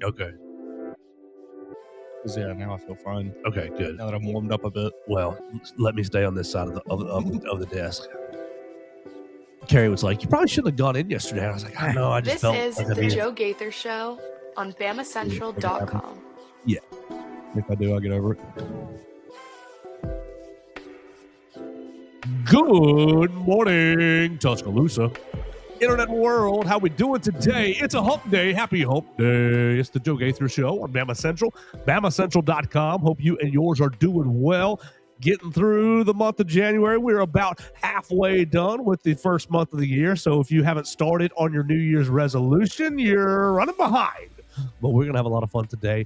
Okay. Yeah, now I feel fine. Okay, good. Now that I'm warmed up a bit. Well, let me stay on this side of the desk. Carrie was like, "You probably shouldn't have gone in yesterday." I was like, "I know, I just felt This is like the Joe Gaither Show on BamaCentral.com. Yeah. If I do, I'll get over it. Good morning, Tuscaloosa. Internet world, how we doing today? It's a hump day. Happy hump day. It's the Joe Gaither Show on BamaCentral. BamaCentral.com. Hope you and yours are doing well. Getting through the month of January. We're about halfway done with the first month of the year. So if you haven't started on your New Year's resolution, you're running behind. But we're going to have a lot of fun today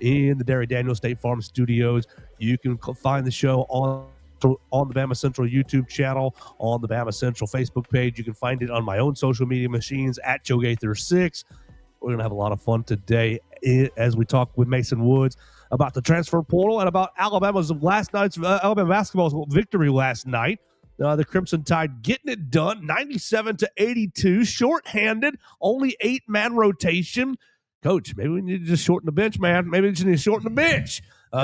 in the Derry Daniel State Farm Studios. You can find the show on the BamaCentral YouTube channel, on the BamaCentral Facebook page. You can find it on my own social media machines at Joe Gaither 6. We're going to have a lot of fun today as we talk with Mason Woods about the transfer portal and about Alabama basketball's victory last night. The Crimson Tide getting it done, 97-82, shorthanded, only 8-man rotation. Coach, maybe we need to just shorten the bench, man. Maybe we just need to shorten the bench.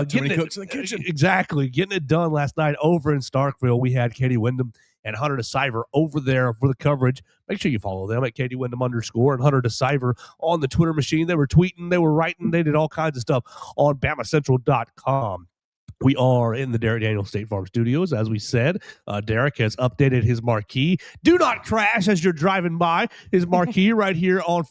Too many cooks in the kitchen. Exactly. Getting it done last night over in Starkville. We had Katie Wyndham and Hunter DeCiver over there for the coverage. Make sure you follow them at Katie Wyndham _ and Hunter DeCiver on the Twitter machine. They were tweeting, they were writing, they did all kinds of stuff on BamaCentral.com. We are in the Derek Daniel State Farm Studios. As we said, Derek has updated his marquee. Do not crash as you're driving by. His marquee right here on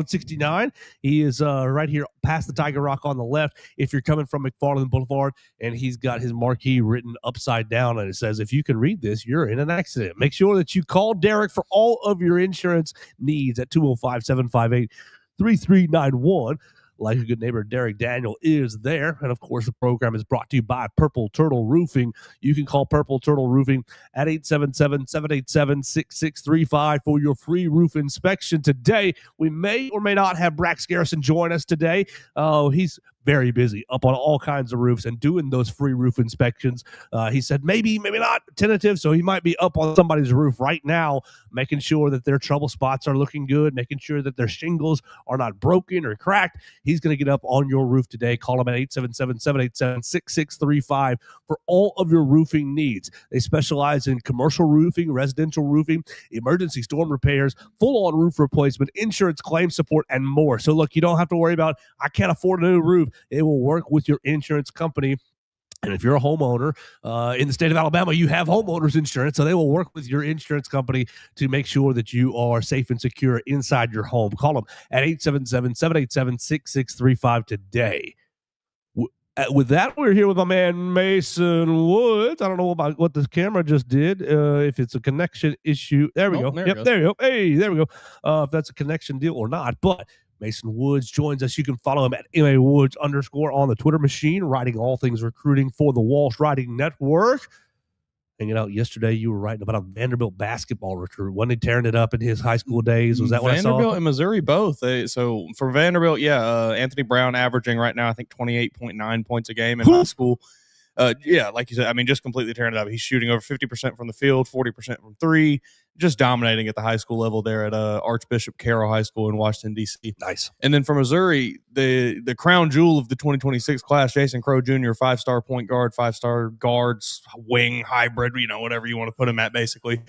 69. He is right here past the Tiger Rock on the left. If you're coming from McFarland Boulevard, and he's got his marquee written upside down, and it says, if you can read this, you're in an accident. Make sure that you call Derek for all of your insurance needs at 205-758-3391. Like a good neighbor, Derek Daniel is there. And, of course, the program is brought to you by Purple Turtle Roofing. You can call Purple Turtle Roofing at 877-787-6635 for your free roof inspection today. We may or may not have Brax Garrison join us today. He's very busy up on all kinds of roofs and doing those free roof inspections. He said maybe not, tentative, so he might be up on somebody's roof right now, making sure that their trouble spots are looking good, making sure that their shingles are not broken or cracked. He's going to get up on your roof today. Call him at 877-787-6635 for all of your roofing needs. They specialize in commercial roofing, residential roofing, emergency storm repairs, full-on roof replacement, insurance claim support, and more. So, look, you don't have to worry about, I can't afford a new roof. It will work with your insurance company. And if you're a homeowner in the state of Alabama, you have homeowners insurance, so they will work with your insurance company to make sure that you are safe and secure inside your home. Call them at 877-787-6635 today. With that, we're here with my man Mason Woods. I don't know about what the camera just did. If it's a connection issue, there we go. There you go. Hey, there we go. If that's a connection deal or not, but Mason Woods joins us. You can follow him at MAWoods _ on the Twitter machine, writing all things recruiting for the Walsh Writing Network. Hanging out yesterday, you were writing about a Vanderbilt basketball recruit. Wasn't he tearing it up in his high school days? Was that what I saw? Vanderbilt and Missouri both. So for Vanderbilt, Anthony Brown averaging right now, I think 28.9 points a game in high school. Like you said, I mean, just completely tearing it up. He's shooting over 50% from the field, 40% from three, just dominating at the high school level there at Archbishop Carroll High School in Washington, D.C. Nice. And then for Missouri, the crown jewel of the 2026 class, Jason Crow Jr., 5-star point guard, 5-star guards, wing, hybrid, whatever you want to put him at, basically.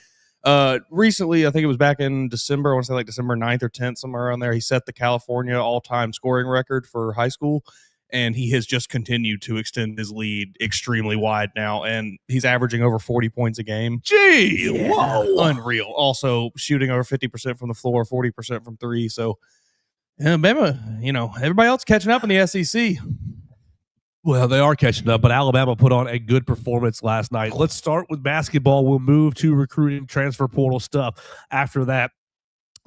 Recently, I think it was back in December, I want to say like December 9th or 10th, somewhere around there, he set the California all-time scoring record for high school. And he has just continued to extend his lead extremely wide now. And he's averaging over 40 points a game. Gee, whoa. Unreal. Also shooting over 50% from the floor, 40% from three. So, Bama, everybody else catching up in the SEC. Well, they are catching up, but Alabama put on a good performance last night. Let's start with basketball. We'll move to recruiting, transfer portal stuff after that.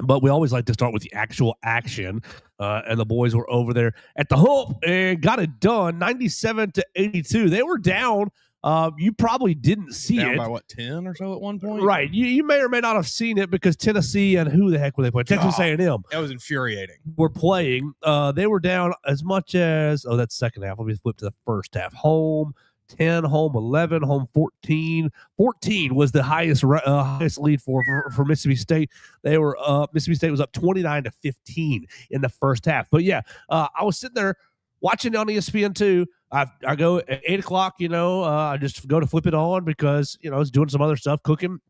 But we always like to start with the actual action, and the boys were over there at the Hope and got it done, 97-82. They were down. You probably didn't see down it. By what, 10 or so at one point? Right. You may or may not have seen it because Tennessee and who the heck were they playing? Texas A&M. That was infuriating. Were playing. They were down as much as, that's second half. Let me flip to the first half. Home, 10, home 11, home 14. 14 was the highest lead for Mississippi State. Mississippi State was up 29-15 in the first half. But yeah, I was sitting there watching on ESPN2. I go at 8 o'clock, I just go to flip it on because, I was doing some other stuff, cooking.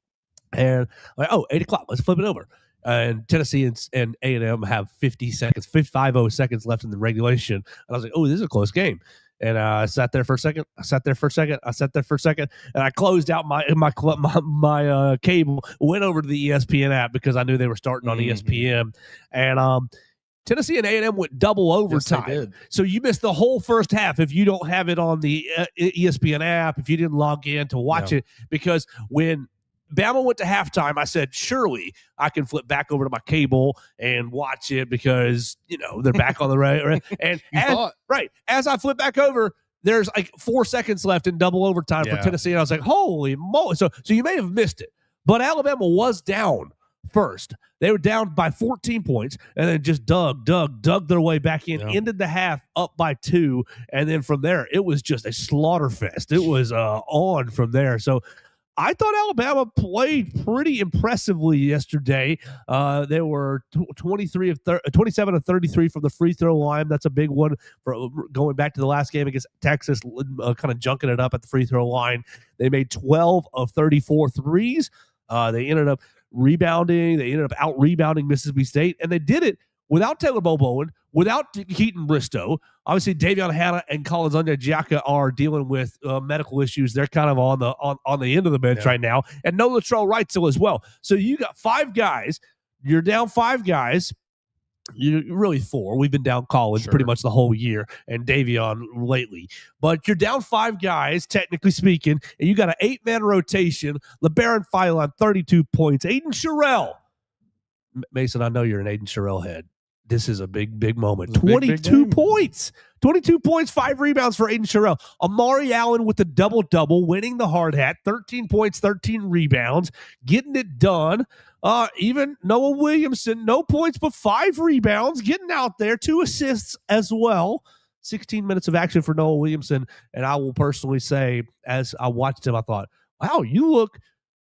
And 8 o'clock, let's flip it over. And Tennessee and A&M have 50 seconds left in the regulation. And I was like, oh, this is a close game. And I sat there for a second. And I closed out my cable, went over to the ESPN app because I knew they were starting on ESPN. And Tennessee and A&M went double overtime. Yes, so you missed the whole first half if you don't have it on the ESPN app, if you didn't log in to watch it. Because when Bama went to halftime, I said, surely I can flip back over to my cable and watch it because, they're back on the right. And as I flip back over, there's like 4 seconds left in double overtime for Tennessee. And I was like, holy moly. So you may have missed it. But Alabama was down first. They were down by 14 points and then just dug their way back in, ended the half up by 2. And then from there, it was just a slaughter fest. It was on from there. So I thought Alabama played pretty impressively yesterday. They were 27 of 33 from the free throw line. That's a big one for going back to the last game against Texas, kind of junking it up at the free throw line. They made 12 of 34 threes. They ended up rebounding. They ended up out-rebounding Mississippi State, and they did it without Taylor Bowen, without Keaton Bristow. Obviously, Davion Hanna and Collins Onyeka are dealing with medical issues. They're kind of on the end of the bench right now, and no Latrell Wrightsell as well. So you got 5 guys. You're down 5 guys. You're really 4. We've been down Collins pretty much the whole year, and Davion lately. But you're down 5 guys, technically speaking, and you got an 8-man rotation. LeBaron Philon, 32 points. Aiden Sherrill. Mason, I know you're an Aiden Sherrill head. This is a big moment. 22 points. 22 points, 5 rebounds for Aiden Sherrill. Amari Allen with the double-double, winning the hard hat. 13 points, 13 rebounds, getting it done. Even Noah Williamson, no points, but 5 rebounds, getting out there. 2 assists as well. 16 minutes of action for Noah Williamson. And I will personally say, as I watched him, I thought, wow, you look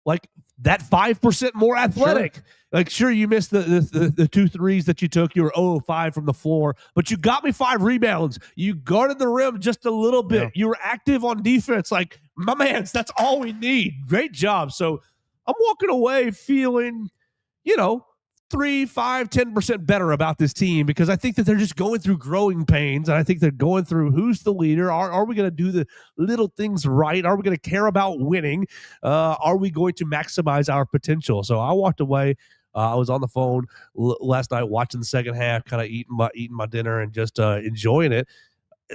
like that 5% more athletic. Sure, you missed the 2 threes that you took. You were 0-5 from the floor, but you got me 5 rebounds. You guarded the rim just a little bit. You were active on defense. Like, my man, that's all we need. Great job. So I'm walking away feeling, 3, 5, 10% better about this team because I think that they're just going through growing pains. And I think they're going through who's the leader. Are we going to do the little things right? Are we going to care about winning? Are we going to maximize our potential? So I walked away. I was on the phone last night watching the second half, kind of eating my dinner and just enjoying it.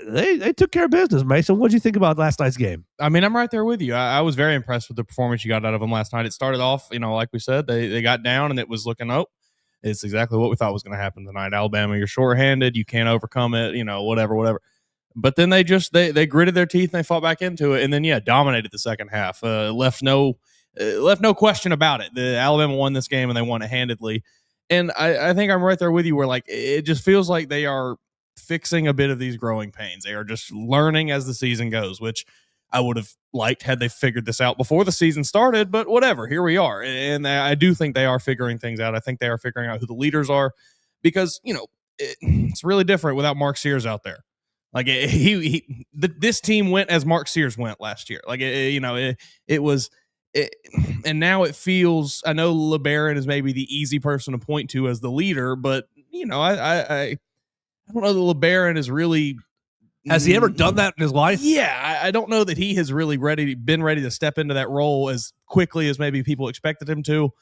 They took care of business, Mason. What did you think about last night's game? I mean, I'm right there with you. I was very impressed with the performance you got out of them last night. It started off, like we said, they got down and it was looking up. It's exactly what we thought was going to happen tonight. Alabama, you're shorthanded. You can't overcome it, whatever. But then they gritted their teeth and they fought back into it. And then, dominated the second half. Left no question about it. The Alabama won this game and they won it handedly. And I think I'm right there with you where, it just feels like they are fixing a bit of these growing pains. They are just learning as the season goes, which I would have liked had they figured this out before the season started, but whatever, here we are. And I do think they are figuring things out. I think they are figuring out who the leaders are because, it's really different without Mark Sears out there. This team went as Mark Sears went last year. And now it feels, I know LeBaron is maybe the easy person to point to as the leader, but I don't know that LeBaron is really. Has he ever done that in his life? Yeah, I don't know that he has really been ready to step into that role as quickly as maybe people expected him to.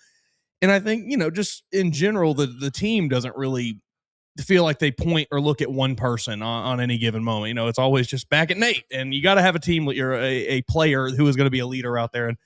And I think, just in general, the team doesn't really feel like they point or look at one person on any given moment. It's always just back at Nate. And you got to have a team that you're a player who is going to be a leader out there. And,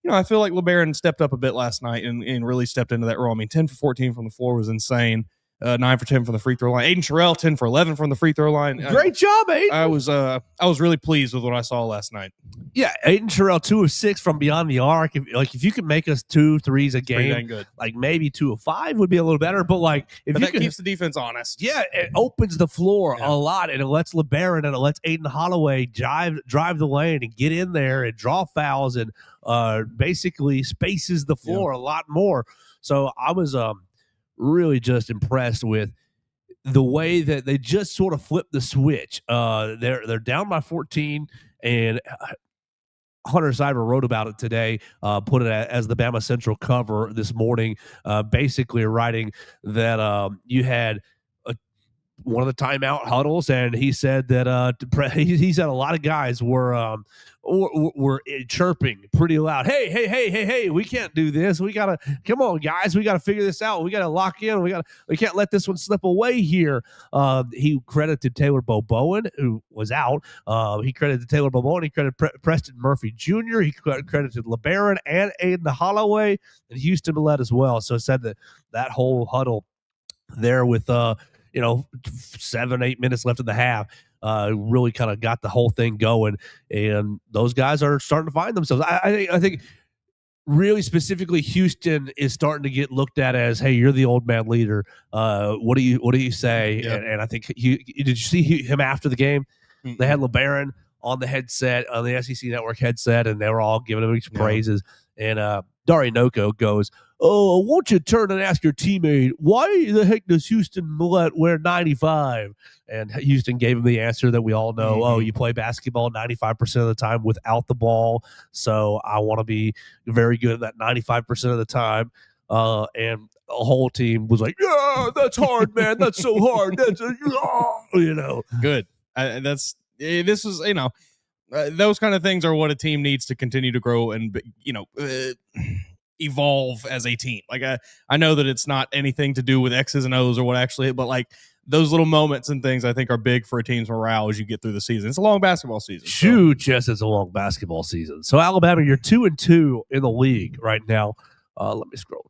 I feel like LeBaron stepped up a bit last night and really stepped into that role. I mean, 10 for 14 from the floor was insane. 9 for 10 from the free throw line. Aiden Terrell, 10 for 11 from the free throw line. Great job, Aiden. I was really pleased with what I saw last night. Yeah, Aiden Terrell, 2 of 6 from beyond the arc. If you could make us 2 threes a game, dang good. like maybe 2 of 5 would be a little better. But if that keeps the defense honest. Yeah, it opens the floor a lot, and it lets LeBaron and it lets Aiden Holloway drive the lane and get in there and draw fouls and basically spaces the floor a lot more. So I was really just impressed with the way that they just sort of flipped the switch. They're down by 14, and Hunter Cyber wrote about it today, put it as the BamaCentral cover this morning, basically writing that you had one of the timeout huddles, and he said that he said a lot of guys were chirping pretty loud. Hey, we can't do this. We gotta come on, guys. We gotta figure this out. We gotta lock in. We can't let this one slip away here. He credited Taylor Bowen, who was out. He credited Taylor Bowen. He credited Preston Murphy Jr. He credited LeBaron and Aiden Holloway, and Houston led as well. So it said that whole huddle there with 7-8 minutes left in the half, really kind of got the whole thing going, and those guys are starting to find themselves. I think really specifically Houston is starting to get looked at as, hey, you're the old man leader. What do you say? Yep. And I think did you see him after the game? Mm-hmm. They had LeBaron on the headset, on the SEC Network headset, and they were all giving him praises. And Dari Noko goes, "Oh, won't you turn and ask your teammate, why the heck does Houston wear 95? And Houston gave him the answer that we all know. Oh, you play basketball 95% of the time without the ball. So I want to be very good at that 95% of the time. And the whole team was like, yeah, that's hard, man. That's so hard. That's, Good. This is, those kind of things are what a team needs to continue to grow and, evolve as a team. Like I know that it's not anything to do with X's and O's or what actually, but like those little moments and things I think are big for a team's morale as you get through the season. It's a long basketball season. Shoot, yes, it's a long basketball season. So Alabama, you're 2-2 in the league right now. Let me scroll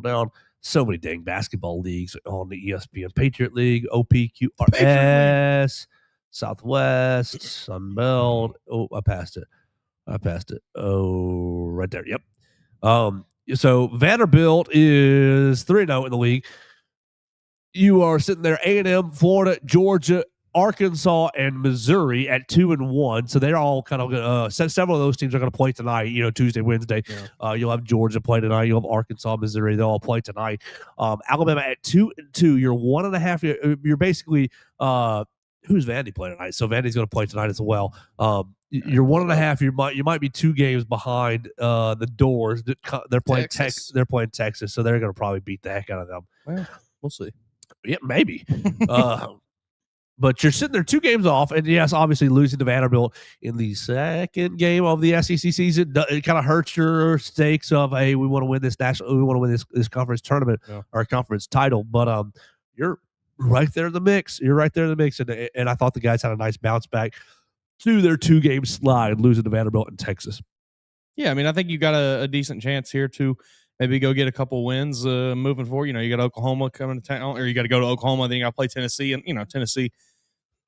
down. So many dang basketball leagues on the ESPN. Patriot League, OPQRS, Southwest, Sunbelt. Oh, I passed it. Oh, right there. Yep. So Vanderbilt is 3-0 in the league. You are sitting there, A&M, Florida, Georgia, Arkansas, and Missouri at 2-1. So they're all kind of several of those teams are going to play tonight. Tuesday, Wednesday. Yeah. You'll have Georgia play tonight. You'll have Arkansas, Missouri. They'll all play tonight. Alabama at 2-2. You're 1.5. You're basically who's Vandy playing tonight? So Vandy's going to play tonight as well. You're 1.5. You might be 2 games behind the Doors. They're playing Texas. They're playing Texas, so they're going to probably beat the heck out of them. Well, we'll see. Yeah, maybe. But you're sitting there 2 games off, and yes, obviously losing to Vanderbilt in the second game of the SEC season, it kind of hurts your stakes of, hey, we want to win this this conference tournament or conference title. But you're right there in the mix. And I thought the guys had a nice bounce back to their 2-game slide, losing to Vanderbilt in Texas. Yeah, I mean, I think you got a decent chance here to maybe go get a couple wins moving forward. You got Oklahoma coming to town, or you got to go to Oklahoma, then you got to play Tennessee. And, Tennessee,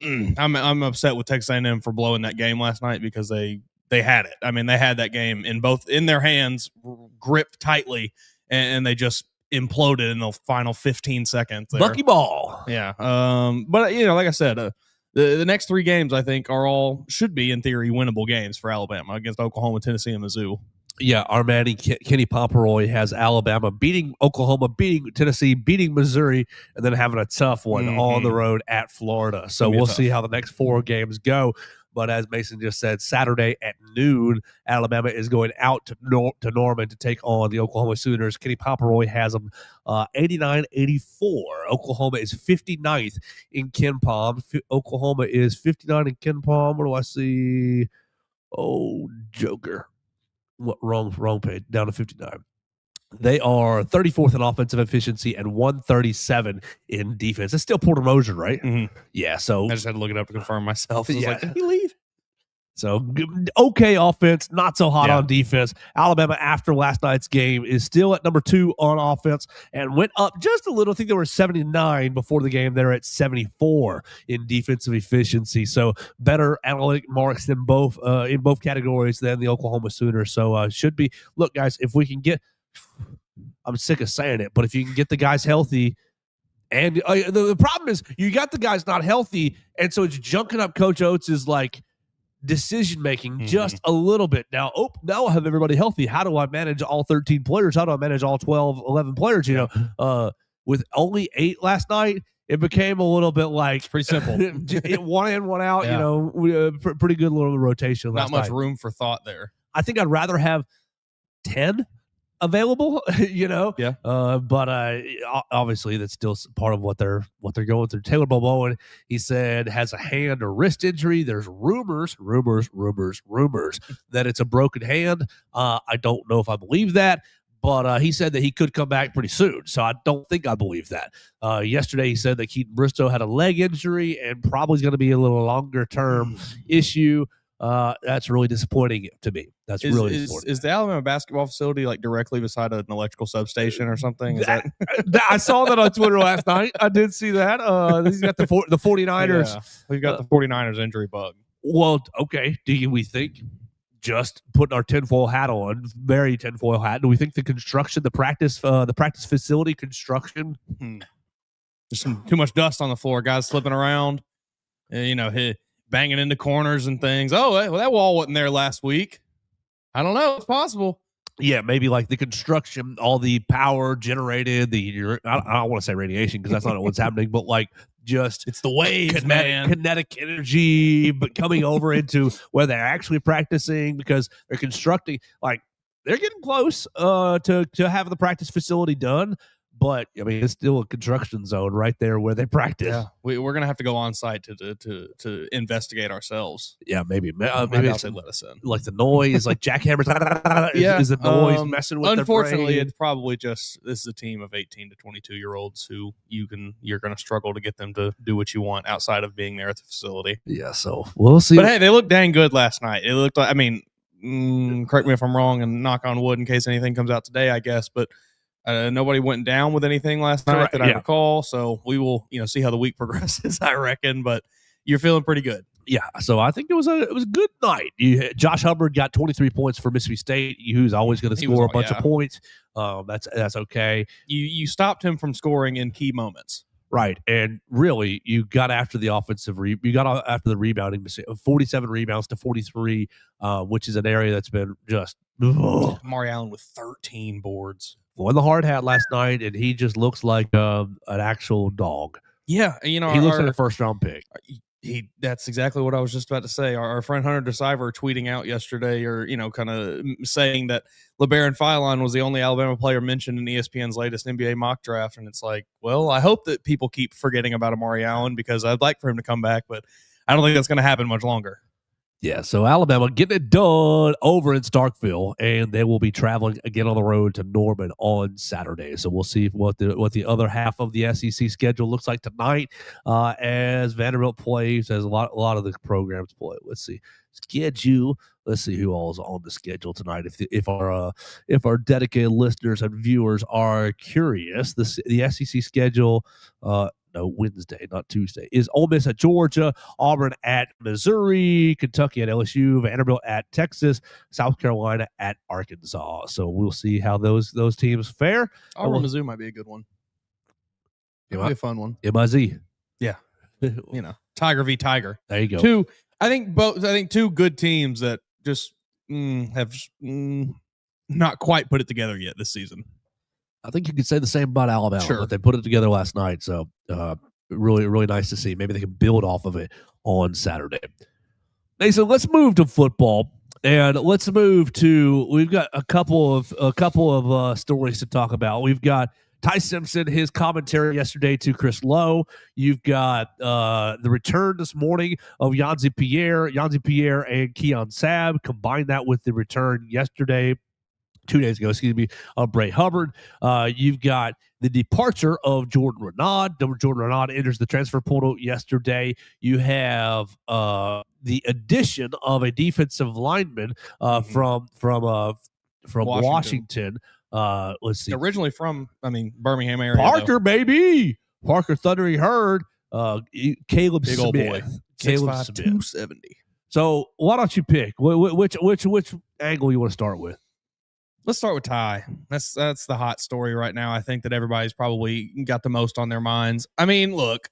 I'm upset with Texas A&M for blowing that game last night because they had it. I mean, they had that game in their hands, gripped tightly, and they just imploded in the final 15 seconds. Buckyball. Yeah. But, like I said, the next 3 games, I think, should be, in theory, winnable games for Alabama against Oklahoma, Tennessee, and Mizzou. Yeah, our Manny Kenny Pomeroy has Alabama beating Oklahoma, beating Tennessee, beating Missouri, and then having a tough one on the road at Florida. So we'll see how the next 4 games go. But as Mason just said, Saturday at noon, Alabama is going out to Norman to take on the Oklahoma Sooners. Kenny Pomeroy has them 89-84. Oklahoma is 59th in KenPom. Oklahoma is 59 in KenPom. What do I see? Oh, Joker. What, wrong page, down to 59. They are 34th in offensive efficiency and 137 in defense. It's still Porter Moser, right? Mm-hmm. Yeah, so I just had to look it up to confirm myself. Yeah. Like, did he leave? So, okay offense, not so hot Yeah. on defense. Alabama, after last night's game, is still at number 2 on offense and went up just a little. I think they were 79 before the game. They're at 74 in defensive efficiency. So, better analytic marks than both in both categories than the Oklahoma Sooners. So, should be. Look, guys, if we can get – I'm sick of saying it, but if you can get the guys healthy – and the problem is you got the guys not healthy, and so it's junking up Coach Oates' like decision making just a little bit. Now I have everybody healthy. How do I manage all 13 players? How do I manage all 12, 11 players? You know, with only 8 last night, it became a little bit like It's pretty simple. One in, one out. Yeah. You know, pretty good little rotation. Not Last much night. room for thought there. I think I'd rather have 10 available, you know. Yeah. But obviously that's still part of what they're going through. Taylor Bowen, he said, has a hand or wrist injury. There's rumors that it's a broken hand. I don't know if I believe that, but he said that he could come back pretty soon. So I don't think I believe that. Yesterday he said that Keaton Bristow had a leg injury and probably is going to be a little longer term issue. That's really disappointing to me. That's really disappointing. Is the Alabama basketball facility like directly beside an electrical substation or something? Is that I saw that on Twitter last night. I did see that. He's got the 49ers. Yeah, we've got the 49ers injury bug. Well, okay. Do we think just putting our tinfoil hat on, very tinfoil hat? Do we think the construction, the practice facility construction? There's too much dust on the floor. Guys slipping around. Banging into corners and things. Oh, well, that wall wasn't there last week. I don't know. It's possible. Yeah, maybe like the construction, all the power generated, I don't want to say radiation because that's not what's happening, but like just it's the waves, man. Kinetic energy, but coming over into where they're actually practicing because they're constructing. Like they're getting close to have the practice facility done. But I mean, it's still a construction zone right there where they practice. Yeah, we're gonna have to go on site to investigate ourselves. Yeah, maybe it's they let us in. Like the noise, like jackhammers. Is the noise messing with? Unfortunately, it's probably just this is a team of 18 to 22-year-olds who you're gonna struggle to get them to do what you want outside of being there at the facility. Yeah, so we'll see. But hey, they looked dang good last night. It looked like, correct me if I'm wrong, and knock on wood in case anything comes out today, I guess, but. Nobody went down with anything last night that I recall, so we will, see how the week progresses. I reckon, but you're feeling pretty good. Yeah, so I think it was a good night. Josh Hubbard got 23 points for Mississippi State, who's always going to score a bunch of points. That's okay. You stopped him from scoring in key moments. Right, and really, you got after the offensive. You got after the rebounding. 47 rebounds to 43, which is an area that's been just. Mari Allen with 13 boards. Won the hard hat last night, and he just looks like an actual dog. Yeah, he looks like a first-round pick. That's exactly what I was just about to say. Our friend Hunter DeCiver tweeting out yesterday, or kind of saying that LeBaron Philon was the only Alabama player mentioned in ESPN's latest NBA mock draft, and it's like, well, I hope that people keep forgetting about Amari Allen because I'd like for him to come back, but I don't think that's going to happen much longer. Yeah, so Alabama getting it done over in Starkville, and they will be traveling again on the road to Norman on Saturday. So we'll see what the other half of the SEC schedule looks like tonight as Vanderbilt plays, as a lot of the programs play. Let's see schedule. Let's see who all is on the schedule tonight. If our dedicated listeners and viewers are curious, the SEC schedule. Wednesday, not Tuesday, is Ole Miss at Georgia, Auburn at Missouri, Kentucky at LSU, Vanderbilt at Texas, South Carolina at Arkansas. So we'll see how those teams fare. Auburn, Mizzou might be a good one. It might be a fun one. MIZ. Yeah. Tiger v. Tiger. There you go. I think two good teams that just have not quite put it together yet this season. I think you could say the same about Alabama, but they put it together last night. So really, really nice to see. Maybe they can build off of it on Saturday. Hey, so let's move to football, and let's move to. We've got a couple of stories to talk about. We've got Ty Simpson, his commentary yesterday to Chris Lowe. You've got the return this morning of Yanzi Pierre and Keon Sabb. Combine that with the return yesterday 2 days ago, excuse me, of Bray Hubbard. You've got the departure of Jordan Renaud. Jordan Renaud enters the transfer portal yesterday. You have the addition of a defensive lineman from Washington. Let's see. Originally from, Birmingham area. Parker, baby. Parker Thundering Herd. Caleb Big Smith. old boy. Caleb 6'5", Smith. 270. So why don't you pick? Which angle you want to start with? Let's start with Ty. That's the hot story right now. I think that everybody's probably got the most on their minds. I mean, look,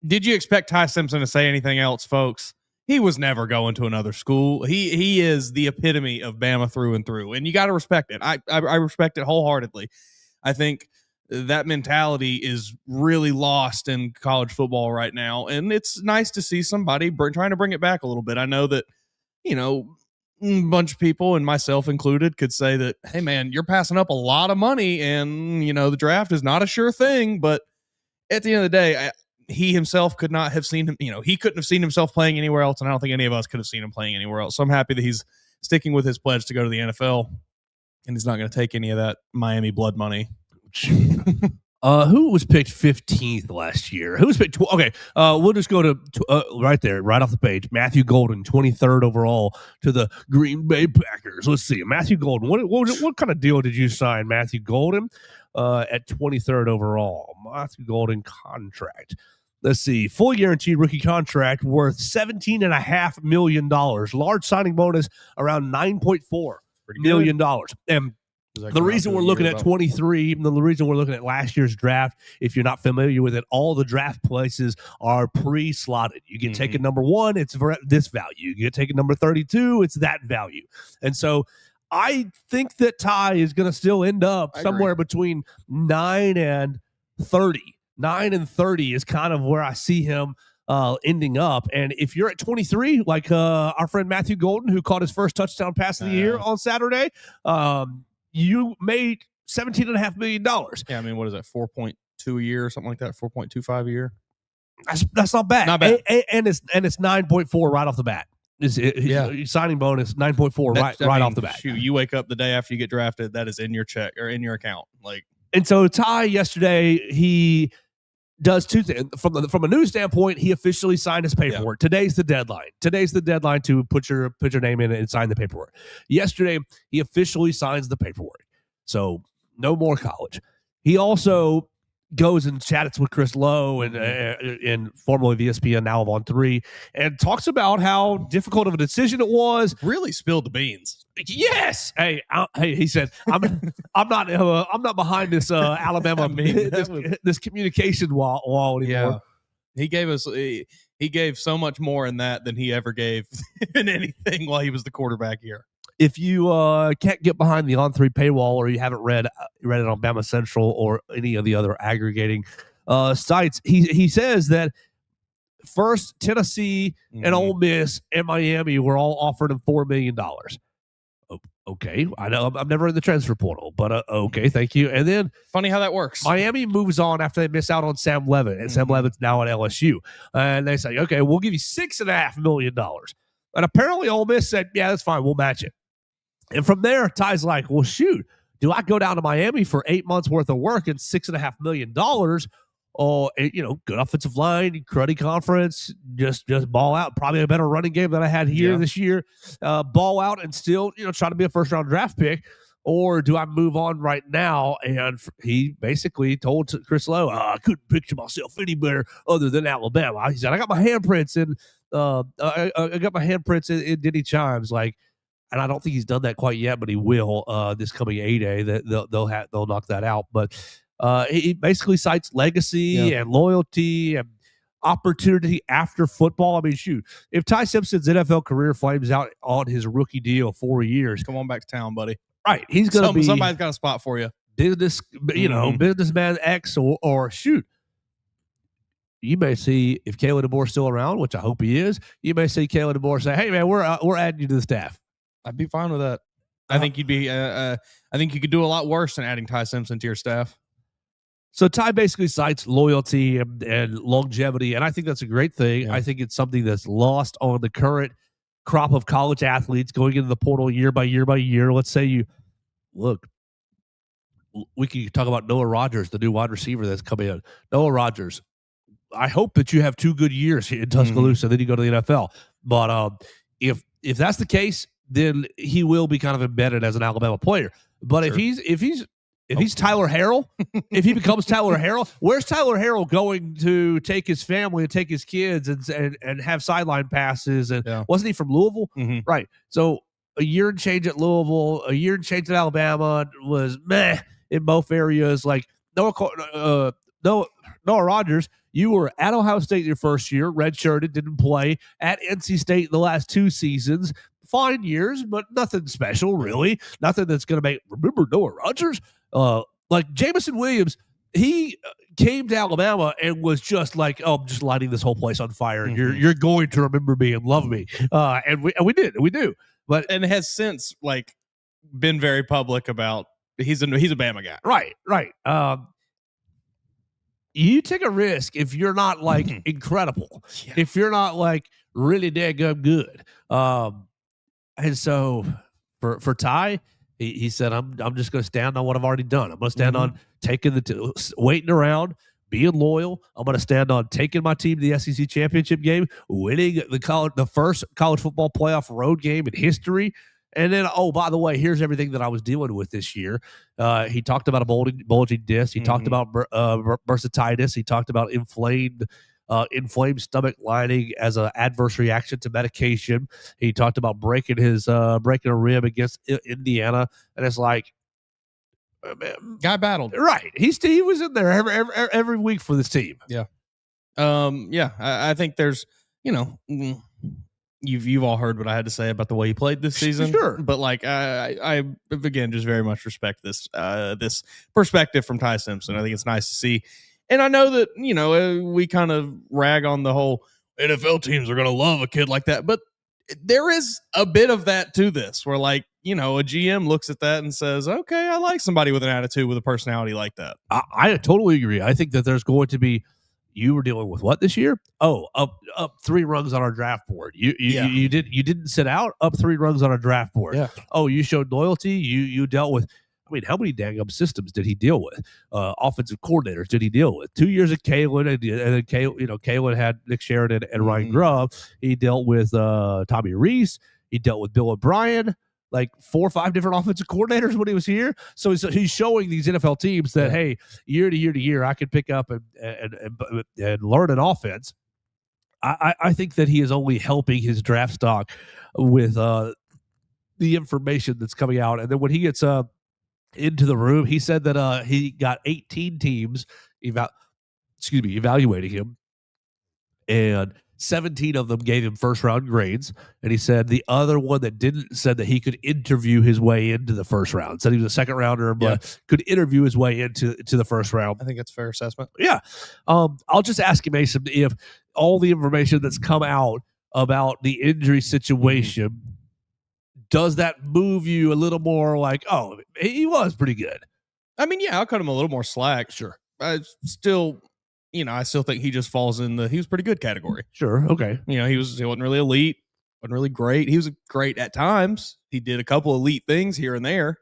did you expect Ty Simpson to say anything else, folks? He was never going to another school. He is the epitome of Bama through and through, and you got to respect it. I respect it wholeheartedly. I think that mentality is really lost in college football right now, and it's nice to see somebody trying to bring it back a little bit. I know that, a bunch of people, and myself included, could say that, hey, man, you're passing up a lot of money, and, the draft is not a sure thing, but at the end of the day, he himself could not have seen him, he couldn't have seen himself playing anywhere else, and I don't think any of us could have seen him playing anywhere else. So I'm happy that he's sticking with his pledge to go to the NFL, and he's not going to take any of that Miami blood money. Who was picked 15th last year? Who was picked? Okay, we'll just go to right there, right off the page. Matthew Golden, 23rd overall to the Green Bay Packers. Let's see, Matthew Golden. What kind of deal did you sign, Matthew Golden, at 23rd overall? Matthew Golden contract. Let's see, full guaranteed rookie contract worth $17.5 million. Large signing bonus around $9.4 million. And the reason we're looking at 23, the reason we're looking at last year's draft, if you're not familiar with it, all the draft places are pre-slotted. You get taken number 1, it's for this value. You get taken number 32, it's that value. And so I think that Ty is going to still end up somewhere between 9 and 30. 9 and 30 is kind of where I see him ending up. And if you're at 23, like our friend Matthew Golden, who caught his first touchdown pass of the year on Saturday, you made $17.5 million. Yeah, what is that, 4.2 a year or something like that, 4.25 a year? That's not bad. Not bad. And it's 9.4 right off the bat. Signing bonus 9.4 right off the bat. Shoot, you wake up the day after you get drafted, that is in your check or in your account. And so Ty yesterday, he does two things. From a news standpoint, he officially signed his paperwork. Yeah. Today's the deadline to put your name in and sign the paperwork. Yesterday, he officially signs the paperwork. So no more college. He also goes and chats with Chris Lowe and formerly of ESPN, now of On 3, and talks about how difficult of a decision it was. Really spilled the beans. Yes. Hey, he said, I'm not behind this Alabama this communication wall anymore. Yeah. He gave so much more in that than he ever gave in anything while he was the quarterback here. If you can't get behind the On 3 paywall, or you haven't read it on BamaCentral or any of the other aggregating sites, he says that first Tennessee and Ole Miss and Miami were all offered him $4 million. Okay, I know I'm never in the transfer portal, but okay, thank you. And then funny how that works. Miami moves on after they miss out on Sam Levitt, and Sam Levitt's now at LSU, and they say, okay, we'll give you $6.5 million. And apparently Ole Miss said, yeah, that's fine, we'll match it. And from there, Ty's like, well, shoot, do I go down to Miami for 8 months worth of work and $6.5 million? Oh, good offensive line, cruddy conference, just ball out. Probably a better running game than I had here this year. Ball out and still, try to be a first-round draft pick. Or do I move on right now? And he basically told Chris Lowe, I couldn't picture myself any better other than Alabama. He said, I got my handprints in Denny Chimes, and I don't think he's done that quite yet, but he will this coming A-Day. That they'll knock that out. But he basically cites legacy and loyalty and opportunity after football. I mean, shoot, if Ty Simpson's NFL career flames out on his rookie deal 4 years, come on back to town, buddy. Right, he's gonna be somebody's got a spot for you. Businessman X or shoot. You may see, if Kayla DeBoer's still around, which I hope he is, you may see Kayla DeBoer say, hey man, we're adding you to the staff. I'd be fine with that. I think you'd be. I think you could do a lot worse than adding Ty Simpson to your staff. So Ty basically cites loyalty and longevity, and I think that's a great thing. Yeah. I think it's something that's lost on the current crop of college athletes going into the portal year by year by year. Let's say you look, we can talk about Noah Rogers, the new wide receiver that's coming in. Noah Rogers, I hope that you have 2 good years in Tuscaloosa, then you go to the NFL. But if that's the case, then he will be kind of embedded as an Alabama player. But Sure. if he's Tyler Harrell, if he becomes Tyler Harrell, where's Tyler Harrell going to take his family and take his kids and have sideline passes? And wasn't he from Louisville? Right. So a year and change at Louisville, a year and change at Alabama was meh in both areas. Like Noah Rogers, you were at Ohio State your first year, redshirted, didn't play. At NC State the last 2 seasons. Fine years, but nothing special, really. Nothing that's going to remember Noah Rogers? Like Jameson Williams, he came to Alabama and was just like, oh, I'm just lighting this whole place on fire. You're going to remember me and love me. And we do. But has since like been very public about he's a Bama guy. Right. You take a risk if you're not like incredible, if you're not like really daggum good. And so for Ty, he said, I'm just going to stand on what I've already done. I'm going to stand on taking waiting around, being loyal. I'm going to stand on taking my team to the SEC championship game, winning the first college football playoff road game in history. And then, oh, by the way, here's everything that I was dealing with this year. He talked about a bulging disc. He talked about bursitis. He talked about inflamed stomach lining as an adverse reaction to medication. He talked about breaking a rib against Indiana, and it's like, guy battled. Right. He was in there every week for this team. Yeah. I think there's, you've all heard what I had to say about the way he played this season. Sure. But like I again just very much respect this perspective from Ty Simpson. I think it's nice to see. And I know that, we kind of rag on the whole NFL teams are going to love a kid like that, but there is a bit of that to this where like, a GM looks at that and says, okay, I like somebody with an attitude, with a personality like that. I totally agree. I think that there's going to be, you were dealing with what this year? Oh, up 3 rungs on our draft board. You didn't sit out, up 3 rungs on our draft board. Yeah. Oh, you showed loyalty. You dealt with, how many dang systems did he deal with? Offensive coordinators did he deal with? 2 years at Kalen, and then Kalen had Nick Sheridan and Ryan Grubb. He dealt with Tommy Reese. He dealt with Bill O'Brien. Like 4 or 5 different offensive coordinators when he was here. So he's showing these NFL teams that, hey, year to year to year, I can pick up and learn an offense. I think that he is only helping his draft stock with the information that's coming out. And then when he gets into the room, he said that he got 18 teams evaluating him, and 17 of them gave him first round grades. And he said the other one that didn't said that he could interview his way into the first round. Said he was a second rounder, but could interview his way into the first round. I think that's a fair assessment. Yeah. I'll just ask you, Mason, if all the information that's come out about the injury situation, does that move you a little more like, oh, he was pretty good? I'll cut him a little more slack. Sure. I still think he just falls in he was pretty good category. Sure. Okay. He wasn't really elite, wasn't really great. He was great at times. He did a couple elite things here and there,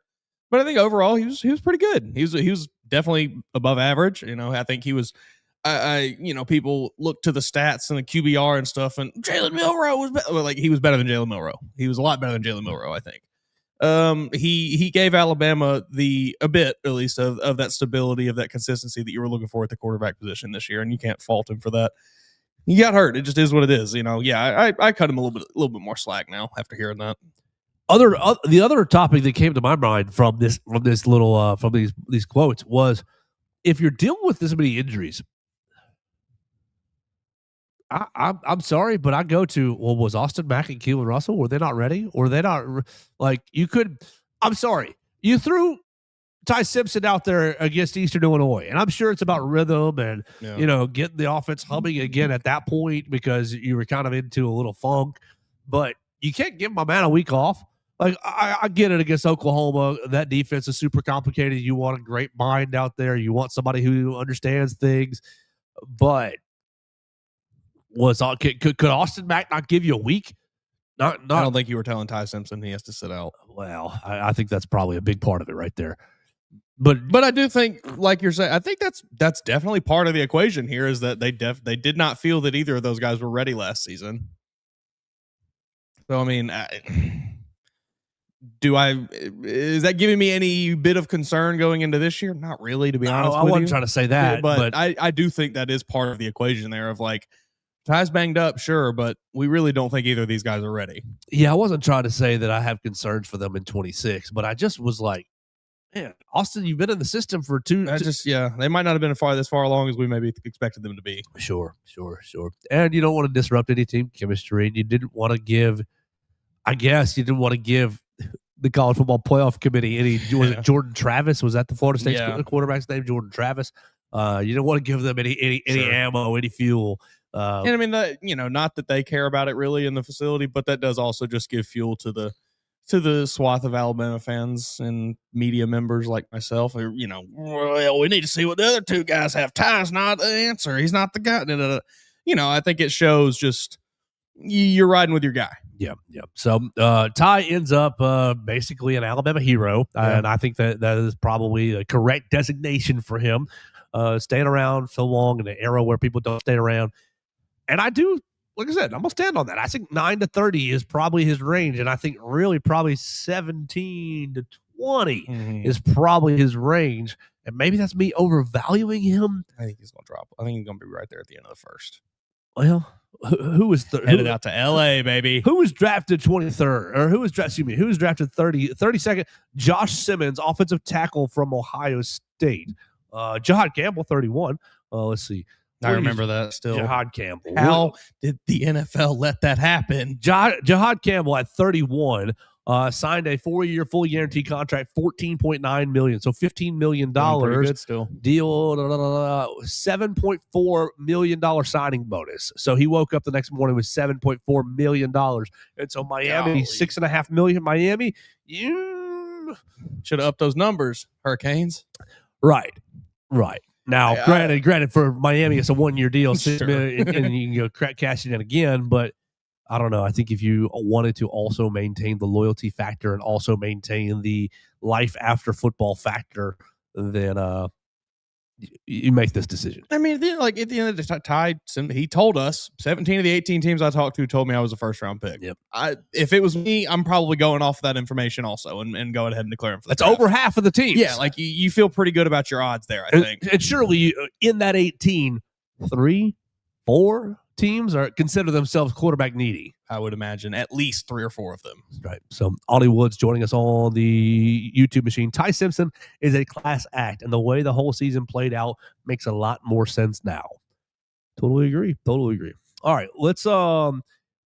but I think overall he was pretty good. He was definitely above average. I think he was. People look to the stats and the QBR and stuff, and Jalen Milroe was he was better than Jalen Milroe. He was a lot better than Jalen Milroe, I think. He gave Alabama a bit at least of that stability, of that consistency that you were looking for at the quarterback position this year, and you can't fault him for that. He got hurt. It just is what it is. I cut him a little bit more slack now after hearing that. The other topic that came to my mind from these quotes was, if you're dealing with this many injuries, I'm sorry, but I go to, well, was Austin Mack and Keelan Russell, were they not ready? Or they not I'm sorry. You threw Ty Simpson out there against Eastern Illinois, and I'm sure it's about rhythm and, getting the offense humming again at that point because you were kind of into a little funk, but you can't give my man a week off. Like, I get it against Oklahoma. That defense is super complicated. You want a great mind out there. You want somebody who understands things, but could Austin Mack not give you a week? Not. I don't think you were telling Ty Simpson he has to sit out. Well, I think that's probably a big part of it right there. But I do think, like you're saying, I think that's definitely part of the equation here is that they did not feel that either of those guys were ready last season. So I mean, is that giving me any bit of concern going into this year? Not really, to be honest. I wasn't trying to say that, but I do think that is part of the equation there of like, Ty's banged up, sure, but we really don't think either of these guys are ready. Yeah, I wasn't trying to say that I have concerns for them in 26, but I just was like, man, Austin, you've been in the system for two. They might not have been this far along as we maybe expected them to be. Sure. And you don't want to disrupt any team chemistry, and you didn't want to give the college football playoff committee was it Jordan Travis? Was that the Florida State quarterback's name? Jordan Travis. You don't want to give them any ammo, any fuel. And I mean, not that they care about it really in the facility, but that does also just give fuel to the swath of Alabama fans and media members like myself. Or, well, we need to see what the other two guys have. Ty's not the answer. He's not the guy. I think it shows just you're riding with your guy. Yeah. So Ty ends up basically an Alabama hero, and I think that is probably a correct designation for him. Staying around so long in an era where people don't stay around. And I do, like I said, I'm going to stand on that. I think 9 to 30 is probably his range. And I think really probably 17 to 20 is probably his range. And maybe that's me overvaluing him. I think he's going to drop. I think he's going to be right there at the end of the first. Well, who was headed out to LA, baby? Who was drafted 23rd? Or who was drafted 32nd? Josh Simmons, offensive tackle from Ohio State. Jahad Campbell, 31. Let's see. I remember that still. Jahad Campbell. How did the NFL let that happen? Jahad Campbell at 31 signed a 4-year full guarantee contract, $14.9 million, so $15 million good still. Deal, $7.4 million signing bonus. So he woke up the next morning with $7.4 million, and so Miami $6.5 million. Miami, you should have upped those numbers. Hurricanes, right. Now, granted, for Miami, it's a 1-year deal, $6 million, and you can go cash it in again. But I don't know. I think if you wanted to also maintain the loyalty factor and also maintain the life after football factor, then you make this decision. I mean, at the end of the Ty, he told us 17 of the 18 teams I talked to told me I was a first-round pick. Yep. If it was me, I'm probably going off that information also and going ahead and declaring for the That's draft. over half of the teams. Yeah, like you feel pretty good about your odds there, I think. And surely in that 18, 3, 4 teams consider themselves quarterback needy. I would imagine at least 3 or 4 of them. Right. So Ollie Woods joining us on the YouTube machine. Ty Simpson is a class act, and the way the whole season played out makes a lot more sense now. Totally agree. All right, let's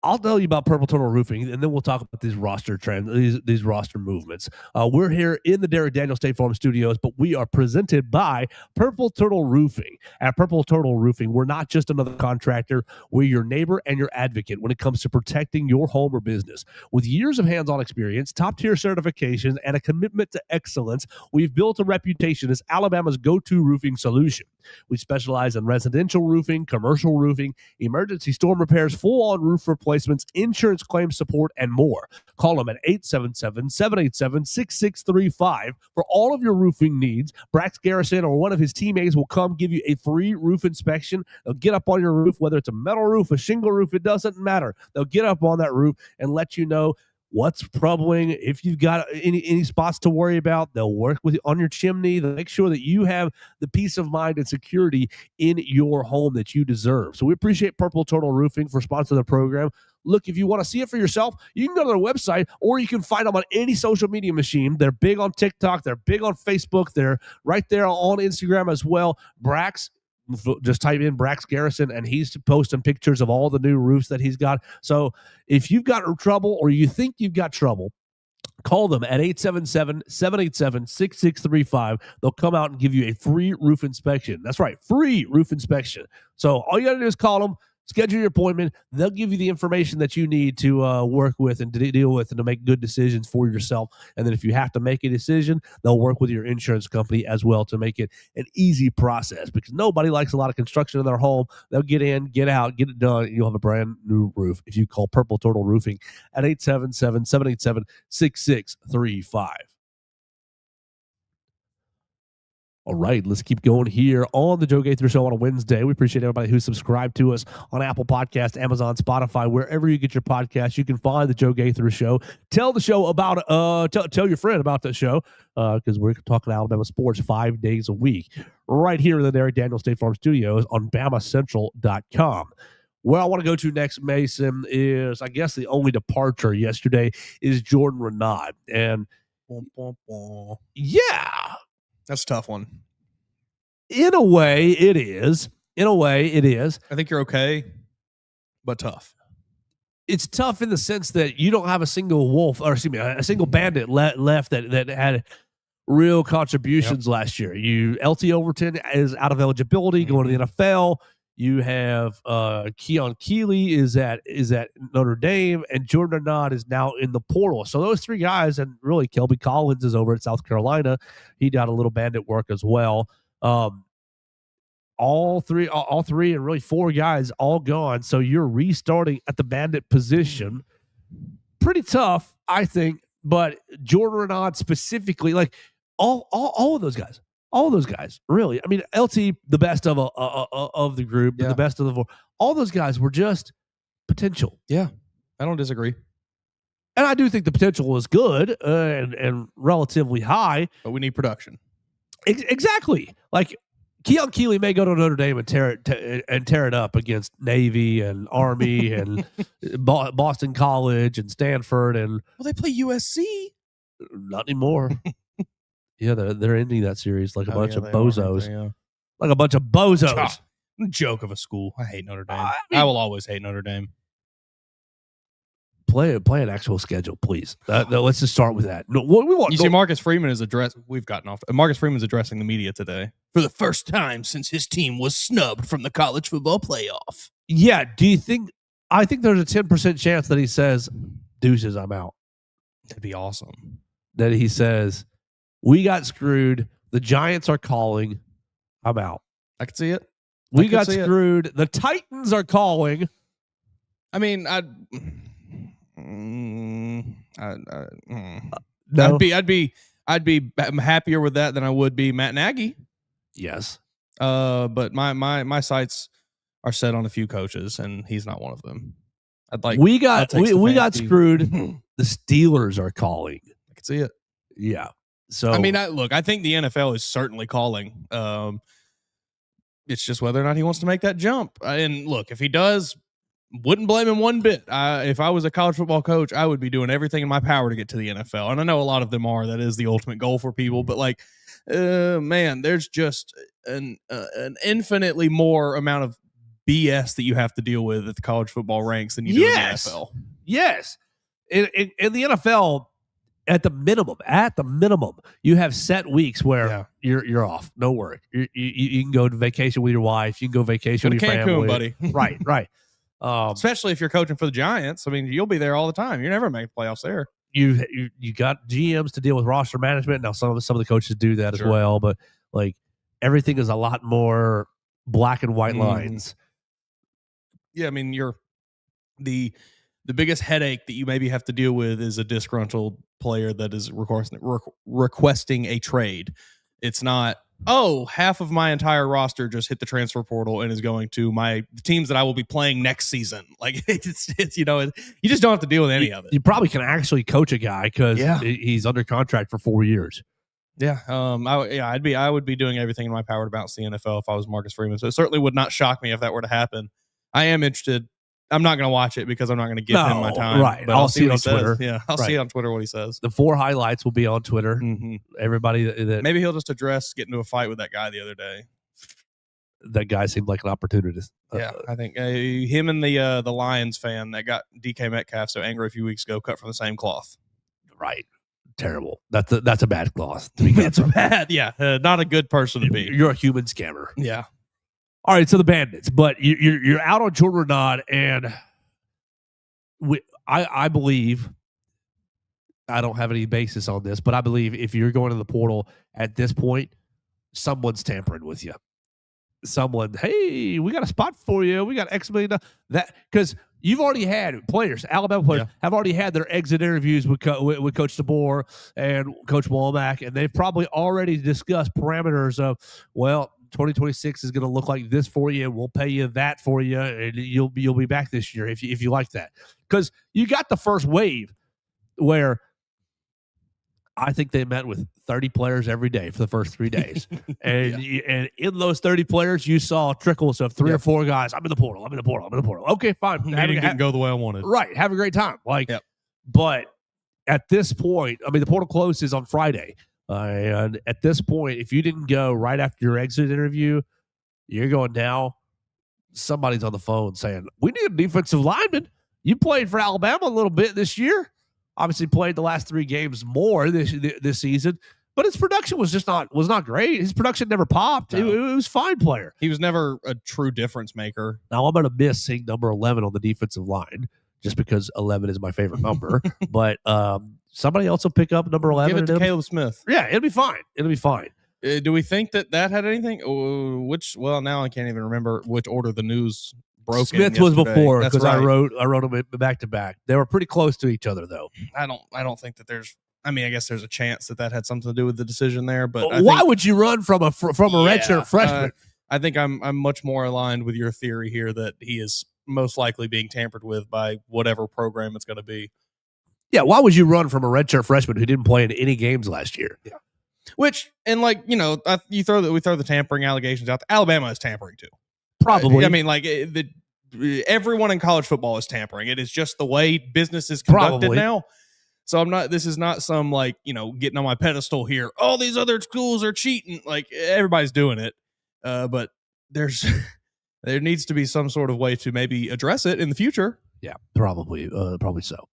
I'll tell you about Purple Turtle Roofing, and then we'll talk about these roster trends, these roster movements. We're here in the Derek Daniel State Farm Studios, but we are presented by Purple Turtle Roofing. At Purple Turtle Roofing, we're not just another contractor. We're your neighbor and your advocate when it comes to protecting your home or business. With years of hands-on experience, top-tier certifications, and a commitment to excellence, we've built a reputation as Alabama's go-to roofing solution. We specialize in residential roofing, commercial roofing, emergency storm repairs, full-on roof replacements, insurance claim support, and more. Call them at 877-787-6635 for all of your roofing needs. Brax Garrison or one of his teammates will come give you a free roof inspection. They'll get up on your roof, whether it's a metal roof, a shingle roof, it doesn't matter. They'll get up on that roof and let you know what's troubling. If you've got any spots to worry about, they'll work with you on your chimney. They'll make sure that you have the peace of mind and security in your home that you deserve. So we appreciate Purple Turtle Roofing for sponsoring the program. Look, if you want to see it for yourself, you can go to their website, or you can find them on any social media machine. They're big on TikTok. They're big on Facebook. They're right there on Instagram as well. Brax, just type in Brax Garrison, and he's posting pictures of all the new roofs that he's got. So if you've got trouble or you think you've got trouble, call them at 877-787-6635. They'll come out and give you a free roof inspection. That's right, free roof inspection. So all you got to do is call them, Schedule your appointment. They'll give you the information that you need to work with and to deal with and to make good decisions for yourself. And then if you have to make a decision, they'll work with your insurance company as well to make it an easy process, because nobody likes a lot of construction in their home. They'll get in, get out, get it done, and you'll have a brand new roof if you call Purple Turtle Roofing at 877-787-6635. All right, let's keep going here on the Joe Gaither Show on a Wednesday. We appreciate everybody who subscribed to us on Apple Podcasts, Amazon, Spotify, wherever you get your podcasts. You can find the Joe Gaither Show. Tell the show about tell your friend about the show, because we're talking Alabama sports 5 days a week right here in the Derek Daniel State Farm Studios on BamaCentral.com. Where I want to go to next, Mason, is I guess the only departure yesterday is Jordan Renaud, and yeah. That's a tough one. In a way, it is. I think you're okay, but tough. It's tough in the sense that you don't have a single wolf, or excuse me, a single bandit left that had real contributions last year. LT Overton is out of eligibility, going to the NFL. You have Keon Keeley is at Notre Dame, and Jordan Renaud is now in the portal. So those three guys, and really Kelby Collins is over at South Carolina. He got a little bandit work as well. All three, and really four guys all gone. So you're restarting at the bandit position. Pretty tough, I think. But Jordan Renaud specifically, like all of those guys. All those guys, really. I mean, LT, the best of the group, the best of the four. All those guys were just potential. Yeah, I don't disagree. And I do think the potential is good and relatively high. But we need production. Exactly. Like, Keon Keeley may go to Notre Dame and tear it up against Navy and Army and Boston College and Stanford. And well, they play USC. Not anymore. Yeah, they're ending that series like a bunch of bozos. Like a bunch of bozos. Joke of a school. I hate Notre Dame. I will always hate Notre Dame. Play an actual schedule, please. Let's just start with that. No, what we want. You see, Marcus Freeman is We've gotten off. Marcus Freeman's addressing the media today for the first time since his team was snubbed from the college football playoff. Yeah. Do you think? I think there's a 10% chance that he says, "Deuces, I'm out." That'd be awesome. That he says, "We got screwed. The Giants are calling. I'm out." I could see it. We got screwed. The Titans are calling. I mean, No. I'd be happier with that than I would be Matt Nagy. Yes. But my sights are set on a few coaches, and he's not one of them. We got screwed. The Steelers are calling. I can see it. Yeah. So I mean, I think the NFL is certainly calling. It's just whether or not he wants to make that jump. And look, if he does, wouldn't blame him one bit. If I was a college football coach, I would be doing everything in my power to get to the NFL. And I know a lot of them are. That is the ultimate goal for people. But man, there's just an infinitely more amount of BS that you have to deal with at the college football ranks than you do in the NFL. Yes. In the NFL, at the minimum, you have set weeks where you're off. No work. You can go to vacation with your wife. You can go vacation with your Cancun, family. buddy. Right. Especially if you're coaching for the Giants. I mean, you'll be there all the time. You're never making playoffs there. You got GMs to deal with roster management. Now some of the coaches do that as well, but like everything is a lot more black and white lines. Yeah, I mean, the biggest headache that you maybe have to deal with is a disgruntled player that is requesting a trade. It's not, half of my entire roster just hit the transfer portal and is going to the teams that I will be playing next season. Like it's you just don't have to deal with any of it. You probably can actually coach a guy because he's under contract for 4 years. Yeah. I would be doing everything in my power to bounce the NFL if I was Marcus Freeman. So it certainly would not shock me if that were to happen. I am interested. I'm not going to watch it because I'm not going to give him my time. Right. But I'll see it on Twitter. Yeah. I'll see on Twitter what he says. The 4 highlights will be on Twitter. Mm-hmm. Everybody that maybe he'll just address getting into a fight with that guy the other day. That guy seemed like an opportunist. Yeah. I think him and the Lions fan that got DK Metcalf so angry a few weeks ago cut from the same cloth. Right. Terrible. That's a bad cloth. To be That's bad. Yeah. Not a good person to be. You're a human scammer. Yeah. All right, so the Bandits, but you're out on Jordan Renaud, and I believe, I don't have any basis on this, but I believe if you're going to the portal at this point, someone's tampering with you. Someone, hey, we got a spot for you. We got X million. That because you've already had players, Alabama players have already had their exit interviews with Coach DeBoer and Coach Womack, and they've probably already discussed parameters of, well, 2026 is going to look like this for you, and we'll pay you that for you, and you'll be back this year if you like that. Because you got the first wave where I think they met with 30 players every day for the first 3 days. And and in those 30 players, you saw trickles of 3 or 4 guys. I'm in the portal. Okay, fine. Meeting didn't go the way I wanted. Right. Have a great time. But at this point, I mean, the portal closes on Friday. And at this point, if you didn't go right after your exit interview, you're going now. Somebody's on the phone saying, we need a defensive lineman. You played for Alabama a little bit this year. Obviously played the last 3 games more this season, but his production was not great. His production never popped. No. It was fine player. He was never a true difference maker. Now I'm going to miss seeing number 11 on the defensive line just because 11 is my favorite number. But somebody else will pick up number 11. Give it to Caleb Smith. Yeah, it'll be fine. Do we think that had anything? Well, now I can't even remember which order the news broke. Smith was before because right. I wrote them back to back. They were pretty close to each other, though. I don't think that there's. I mean, I guess there's a chance that had something to do with the decision there. But why would you run from a redshirt freshman? I think I'm much more aligned with your theory here that he is most likely being tampered with by whatever program it's going to be. Yeah, why would you run from a redshirt freshman who didn't play in any games last year? Yeah. Which, and we throw the tampering allegations out. Alabama is tampering too. Probably. I mean, everyone in college football is tampering. It is just the way business is conducted now. So this is not some getting on my pedestal here. All these other schools are cheating. Like everybody's doing it. But there needs to be some sort of way to maybe address it in the future. Yeah, probably so.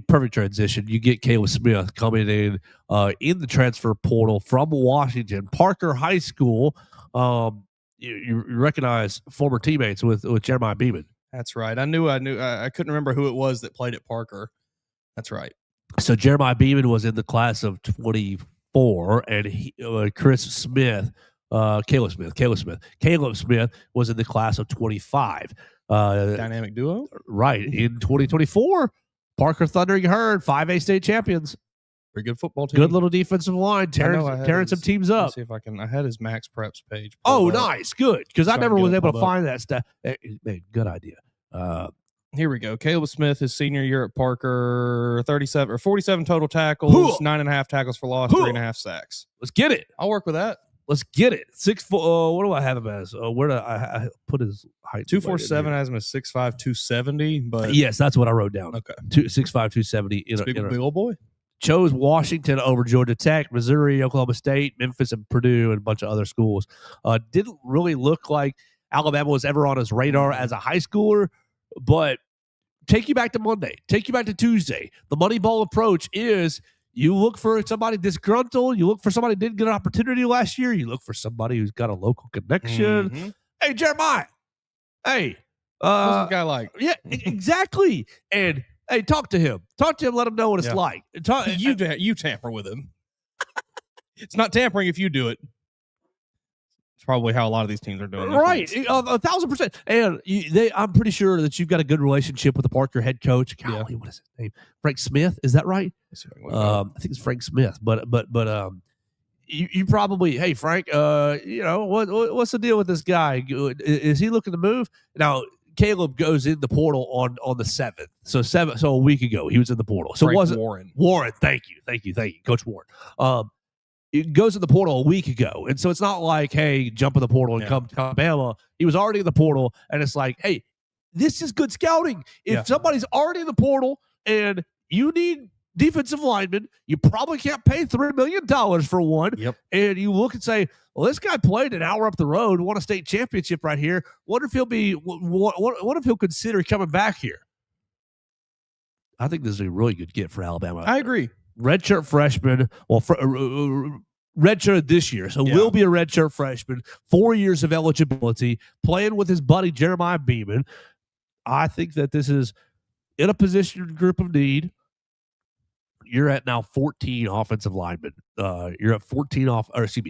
Perfect transition. You get Caleb Smith coming in the transfer portal from Washington, Parker High School. You recognize former teammates with Jeremiah Beeman. That's right. I couldn't remember who it was that played at Parker. That's right. So Jeremiah Beeman was in the class of 24, and Caleb Smith was in the class of 25. Dynamic duo. Right. In 2024, Parker Thundering Herd, 5A state champions. Very good football team. Good little defensive line. Tearing some teams up. Let's see if I can. I had his Max Preps page. Oh, nice. Good. Because I never was able to find that stuff. Hey, good idea. Here we go. Caleb Smith, his senior year at Parker, 47 total tackles, 9.5 tackles for loss, 3.5 sacks. Let's get it. I'll work with that. Let's get it. 6 foot. What do I have him as? Where do I put his height? 247 has him as 6'5", 270. But yes, that's what I wrote down. Okay, 6'5", 270. Big old boy. Chose Washington over Georgia Tech, Missouri, Oklahoma State, Memphis, and Purdue, and a bunch of other schools. Didn't really look like Alabama was ever on his radar as a high schooler, but take you back to Monday, take you back to Tuesday. The Moneyball approach is you look for somebody disgruntled, you look for somebody who didn't get an opportunity last year, you look for somebody who's got a local connection. Mm-hmm. Hey, Jeremiah. Hey. What's this guy like? Yeah, exactly. And hey, talk to him. Let him know what it's like. You tamper with him. It's not tampering if you do it. It's probably how a lot of these teams are doing. Right, 1,000%. And I'm pretty sure that you've got a good relationship with the Parker head coach. Golly, what is his name? Frank Smith. Is that right? I think it's Frank Smith. But you probably, hey Frank, what's the deal with this guy? Is he looking to move now? Caleb goes in the portal on the 7th. So a week ago he was in the portal. So Frank it wasn't Warren. Thank you, Coach Warren. It goes in the portal a week ago, and so it's not like, hey, jump in the portal and come to Alabama. He was already in the portal, and it's like, hey, this is good scouting. If somebody's already in the portal and you need defensive linemen, you probably can't pay $3 million for one. Yep. And you look and say, well, this guy played an hour up the road, won a state championship right here. Wonder if he'll consider coming back here. I think this is a really good get for Alabama. I agree. Redshirt freshman. Well, Redshirt this year, so will be a redshirt freshman. 4 years of eligibility, playing with his buddy Jeremiah Beeman. I think that this is in a position group of need. You're at now 14 offensive linemen. You're at 14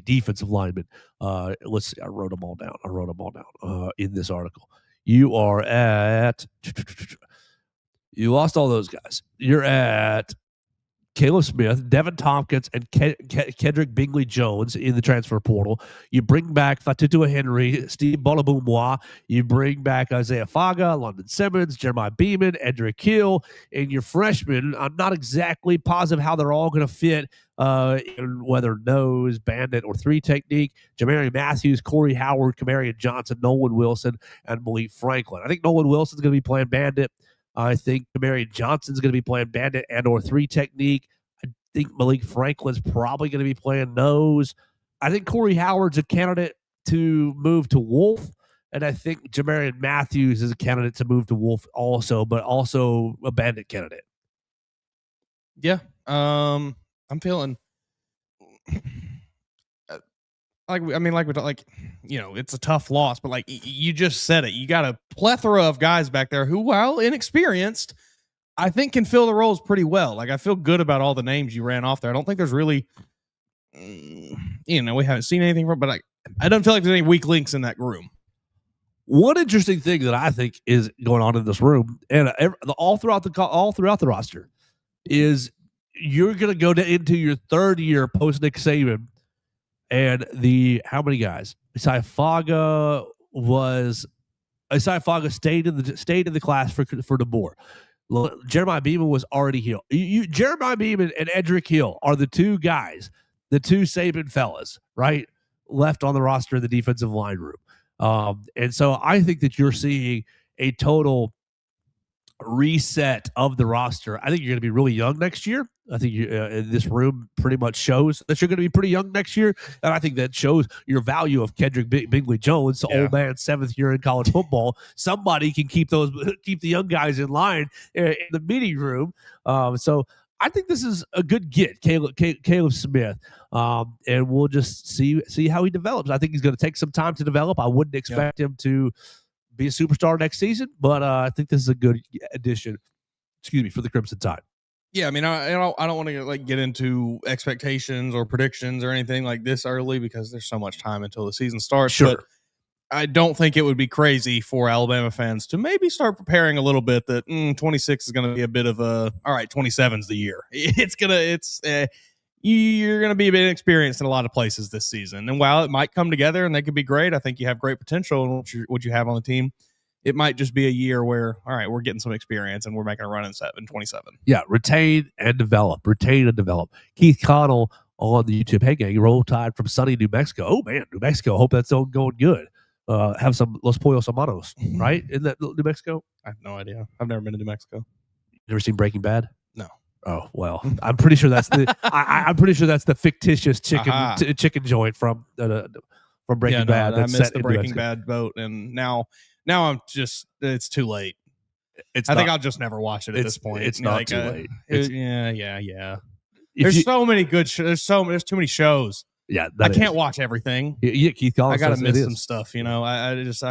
defensive linemen. Let's see. I wrote them all down. In this article. You are at. You lost all those guys. You're at Caleb Smith, Devin Tompkins, and Kendrick Bingley-Jones in the transfer portal. You bring back Fatutua Henry, Steve Bolabumwa. You bring back Isaiah Faga, London Simmons, Jeremiah Beeman, Edric Hill, and your freshmen. I'm not exactly positive how they're all going to fit, in whether nose, bandit, or three technique. Jamarian Matthews, Corey Howard, Kamarian Johnson, Nolan Wilson, and Malik Franklin. I think Nolan Wilson's going to be playing bandit. I think Kamarian Johnson's going to be playing bandit and or three technique. I think Malik Franklin's probably going to be playing nose. I think Corey Howard's a candidate to move to Wolf. And I think Jamarian Matthews is a candidate to move to Wolf also, but also a bandit candidate. Yeah. I'm feeling it's a tough loss, but like you just said it, you got a plethora of guys back there who, while inexperienced, I think can fill the roles pretty well. Like I feel good about all the names you ran off there. I don't think there's really, we haven't seen anything from, but I don't feel like there's any weak links in that room. One interesting thing that I think is going on in this room and all throughout the roster is you're going to go into your third year post Nick Saban. And how many guys? Isaiah Faga stayed in the class for DeBoer. Jeremiah Beeman was already here. Jeremiah Beeman and Edric Hill are the two guys, the two Saban fellas, right, left on the roster in the defensive line room. And so I think that you're seeing a total reset of the roster. I think you're going to be really young next year. I think this room pretty much shows that you're going to be pretty young next year, and I think that shows your value of Kendrick Bingley-Jones, old man, 7th year in college football. Somebody can keep the young guys in line in the meeting room. So I think this is a good get, Caleb Smith, and we'll just see how he develops. I think he's going to take some time to develop. I wouldn't expect him to be a superstar next season, but I think this is a good addition. For the Crimson Tide. Yeah, I mean, I don't want to get into expectations or predictions or anything like this early because there's so much time until the season starts. Sure. But I don't think it would be crazy for Alabama fans to maybe start preparing a little bit that 26 is going to be a bit of all right, 27's the year. You're going to be a bit inexperienced in a lot of places this season. And while it might come together and they could be great, I think you have great potential in what you have on the team. It might just be a year where, all right, we're getting some experience and we're making a run in 27. Yeah, retain and develop. Keith Connell on the YouTube. Hey, gang, roll tide from sunny New Mexico. Oh, man, New Mexico. Hope that's all going good. Have some Los Pollos Hermanos, right? Isn't that New Mexico? I have no idea. I've never been to New Mexico. Never seen Breaking Bad? No. Oh, well, I'm pretty sure that's the I'm pretty sure that's the fictitious chicken joint from Breaking Bad. I missed the Breaking Bad boat, and now I'm just, it's too late. I think I'll just never watch it at this point. It's not too late. Yeah. There's so many good shows. There's too many shows. Yeah, I can't watch everything. Yeah, Keith Collins. I gotta miss some stuff. There's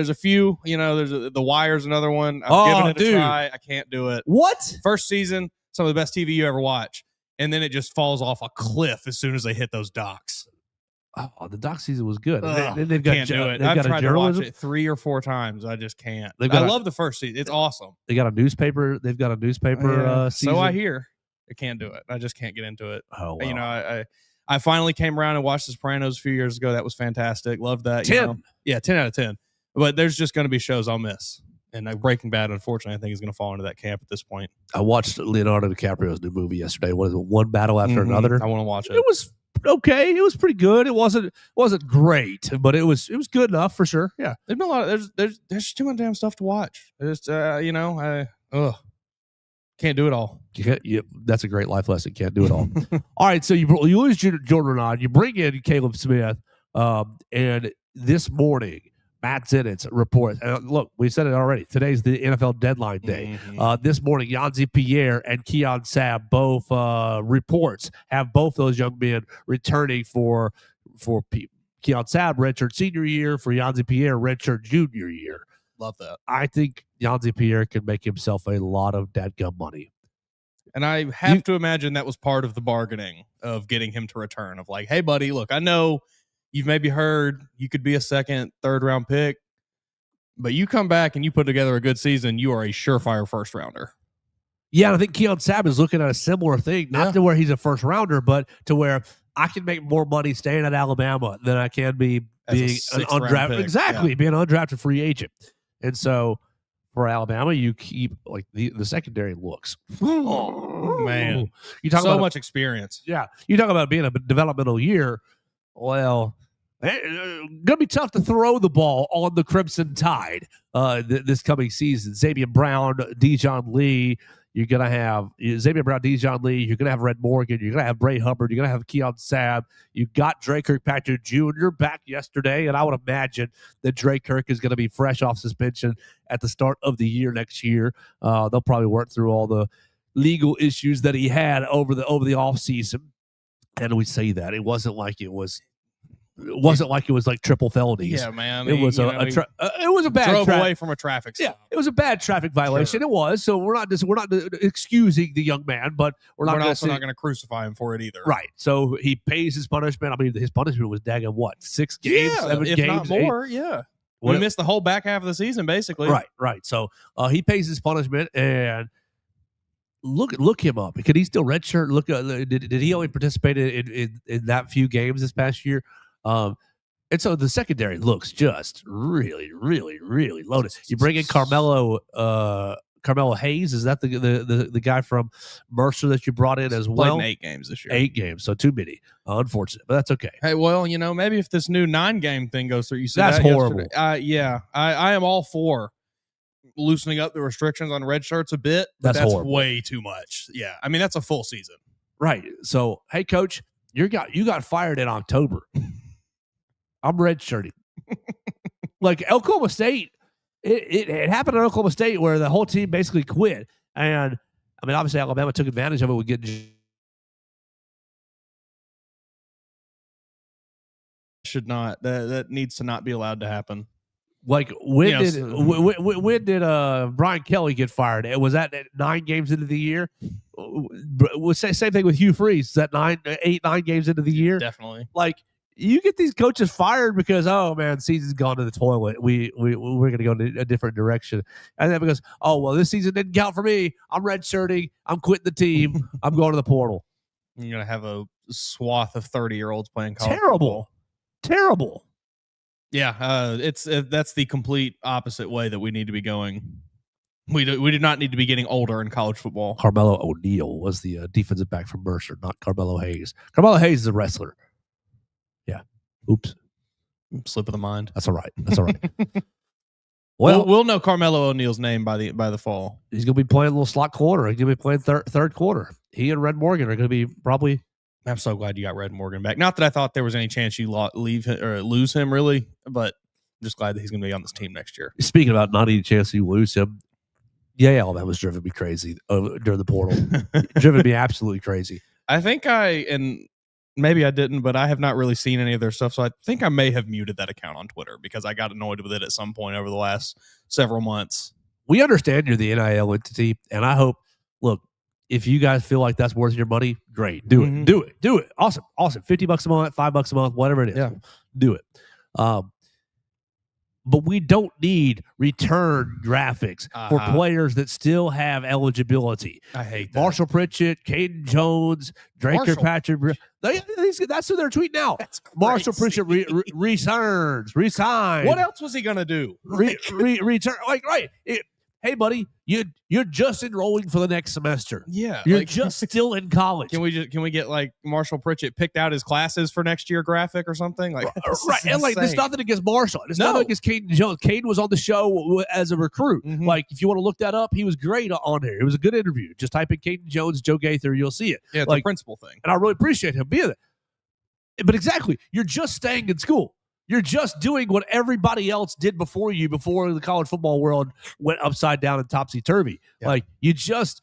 a few. There's The Wire's another one. I'm giving it a try. I can't do it. What? First season, some of the best TV you ever watch, and then it just falls off a cliff as soon as they hit those docks. Oh, the doc season was good. They've got, can't do it. I've tried to watch it 3 or 4 times. I just can't. I love the first season. It's awesome. They got a newspaper. They've got a newspaper season. So I hear. I can't do it. I just can't get into it. Oh, wow. I finally came around and watched The Sopranos a few years ago. That was fantastic. Loved that. 10. Yeah, 10 out of 10. But there's just going to be shows I'll miss. And Breaking Bad, unfortunately, I think is going to fall into that camp at this point. I watched Leonardo DiCaprio's new movie yesterday. What is it? One Battle After Another. I want to watch it. It was okay. It was pretty good. It wasn't great, but it was good enough for sure. Yeah. There's been a lot of, there's too much damn stuff to watch. Just can't do it all. That's a great life lesson. Can't do it all. All right, so you lose Jordan Renaud. You bring in Caleb Smith, and this morning Matt Zenitz reports. Look, we said it already. Today's the NFL deadline day. This morning, Yanzi Pierre and Keon Sabb both reports have both those young men returning for Keon Sabb redshirt senior year, for Yanzi Pierre redshirt junior year. Love that. I think Yanzi Pierre can make himself a lot of dadgum money. And I have to imagine that was part of the bargaining of getting him to return. Of like, hey, buddy, look, I know you've maybe heard you could be a second, third round pick, but you come back and you put together a good season, you are a surefire first rounder. Yeah, I think Keon Sabb is looking at a similar thing, not to where he's a first rounder, but to where I can make more money staying at Alabama than I can be being an undrafted. Exactly, being an undrafted free agent. And so for Alabama, you keep like the secondary looks. Oh man, you talk so about much experience. Yeah, you talk about being a developmental year. Well, gonna be tough to throw the ball on the Crimson Tide this coming season. Xavier Brown, Dijon Lee. You're gonna have Xavier Brown, Dijon Lee. You're gonna have Red Morgan. You're gonna have Bray Hubbard. You're gonna have Keon Sabb. You got Drake Kirkpatrick Jr. back yesterday, and I would imagine that Drake Kirk is gonna be fresh off suspension at the start of the year next year. They'll probably work through all the legal issues that he had over the offseason. And we say that it wasn't like it was like triple felonies. Yeah, man. It was it was a bad drove away from a traffic stop. Yeah, it was a bad traffic violation. Sure. It was. So we're not excusing the young man, but we're also not going to crucify him for it either. Right. So he pays his punishment. I mean, his punishment was daggone what? 6 games, 7 if games, not more. 8? Yeah. We missed the whole back half of the season, basically. Right. So he pays his punishment, and look him up. Could he still redshirt? Look, did he only participate in that few games this past year? And so the secondary looks just really, really, really loaded. You bring in Carmelo Hayes. Is that the guy from Mercer that you brought in as well? Played in 8 games this year. 8 games, so too many. Unfortunate, but that's okay. Hey, well, maybe if this new 9-game thing goes through, you said that's horrible. Yeah, I am all for loosening up the restrictions on red shirts a bit. But that's way too much. Yeah, I mean that's a full season. Right. So, hey, coach, you got fired in October. I'm redshirting. Like Oklahoma State, it happened at Oklahoma State where the whole team basically quit. And I mean, obviously Alabama took advantage of it with getting. Should not. That needs to not be allowed to happen. Like when did Brian Kelly get fired? Was that 9 games into the year? Same thing with Hugh Freeze. Is that 9 games into the year? Definitely. Like. You get these coaches fired because, oh man, season's gone to the toilet. We're going to go in a different direction, and then because, oh well, this season didn't count for me. I'm redshirting. I'm quitting the team. I'm going to the portal. You're going to have a swath of 30-year-olds playing college football. Terrible. Yeah, that's the complete opposite way that we need to be going. We do not need to be getting older in college football. Carmelo O'Neal was the defensive back from Mercer, not Carmelo Hayes. Carmelo Hayes is a wrestler. Yeah. Oops. Slip of the mind. That's all right. Well, we'll know Carmelo O'Neal's name by the fall. He's going to be playing a little slot quarter. He's going to be playing third quarter. He and Red Morgan are going to be probably. I'm so glad you got Red Morgan back. Not that I thought there was any chance you lose him, really, but I'm just glad that he's going to be on this team next year. Speaking about not any chance you lose him, yeah, all that was driven me crazy during the portal. Driven me absolutely crazy. I think maybe I didn't, but I have not really seen any of their stuff. So I think I may have muted that account on Twitter because I got annoyed with it at some point over the last several months. We understand you're the NIL entity, and I hope, look, if you guys feel like that's worth your money, great. Do it. Awesome. $50 a month, $5 a month, whatever it is. Yeah. Do it. But we don't need return graphics for players that still have eligibility. I hate that. Marshall Pritchett, Caden Jones, Drake Kirkpatrick. That's who they're tweeting now. Marshall Pritchett resigns. What else was he going to do? Return. Like, right. Hey, buddy, you're just enrolling for the next semester. Yeah, you're just still in college. Can we get like Marshall Pritchett picked out his classes for next year graphic or something? Like right, and like there's nothing against Marshall. It's nothing against Caden Jones. Caden was on the show as a recruit. Mm-hmm. Like if you want to look that up, he was great on here. It was a good interview. Just type in Caden Jones, Joe Gaither, you'll see it. Yeah, it's like a principal thing, and I really appreciate him being there. But exactly, you're just staying in school. You're just doing what everybody else did before you, before the college football world went upside down and topsy-turvy. Yeah. Like, you just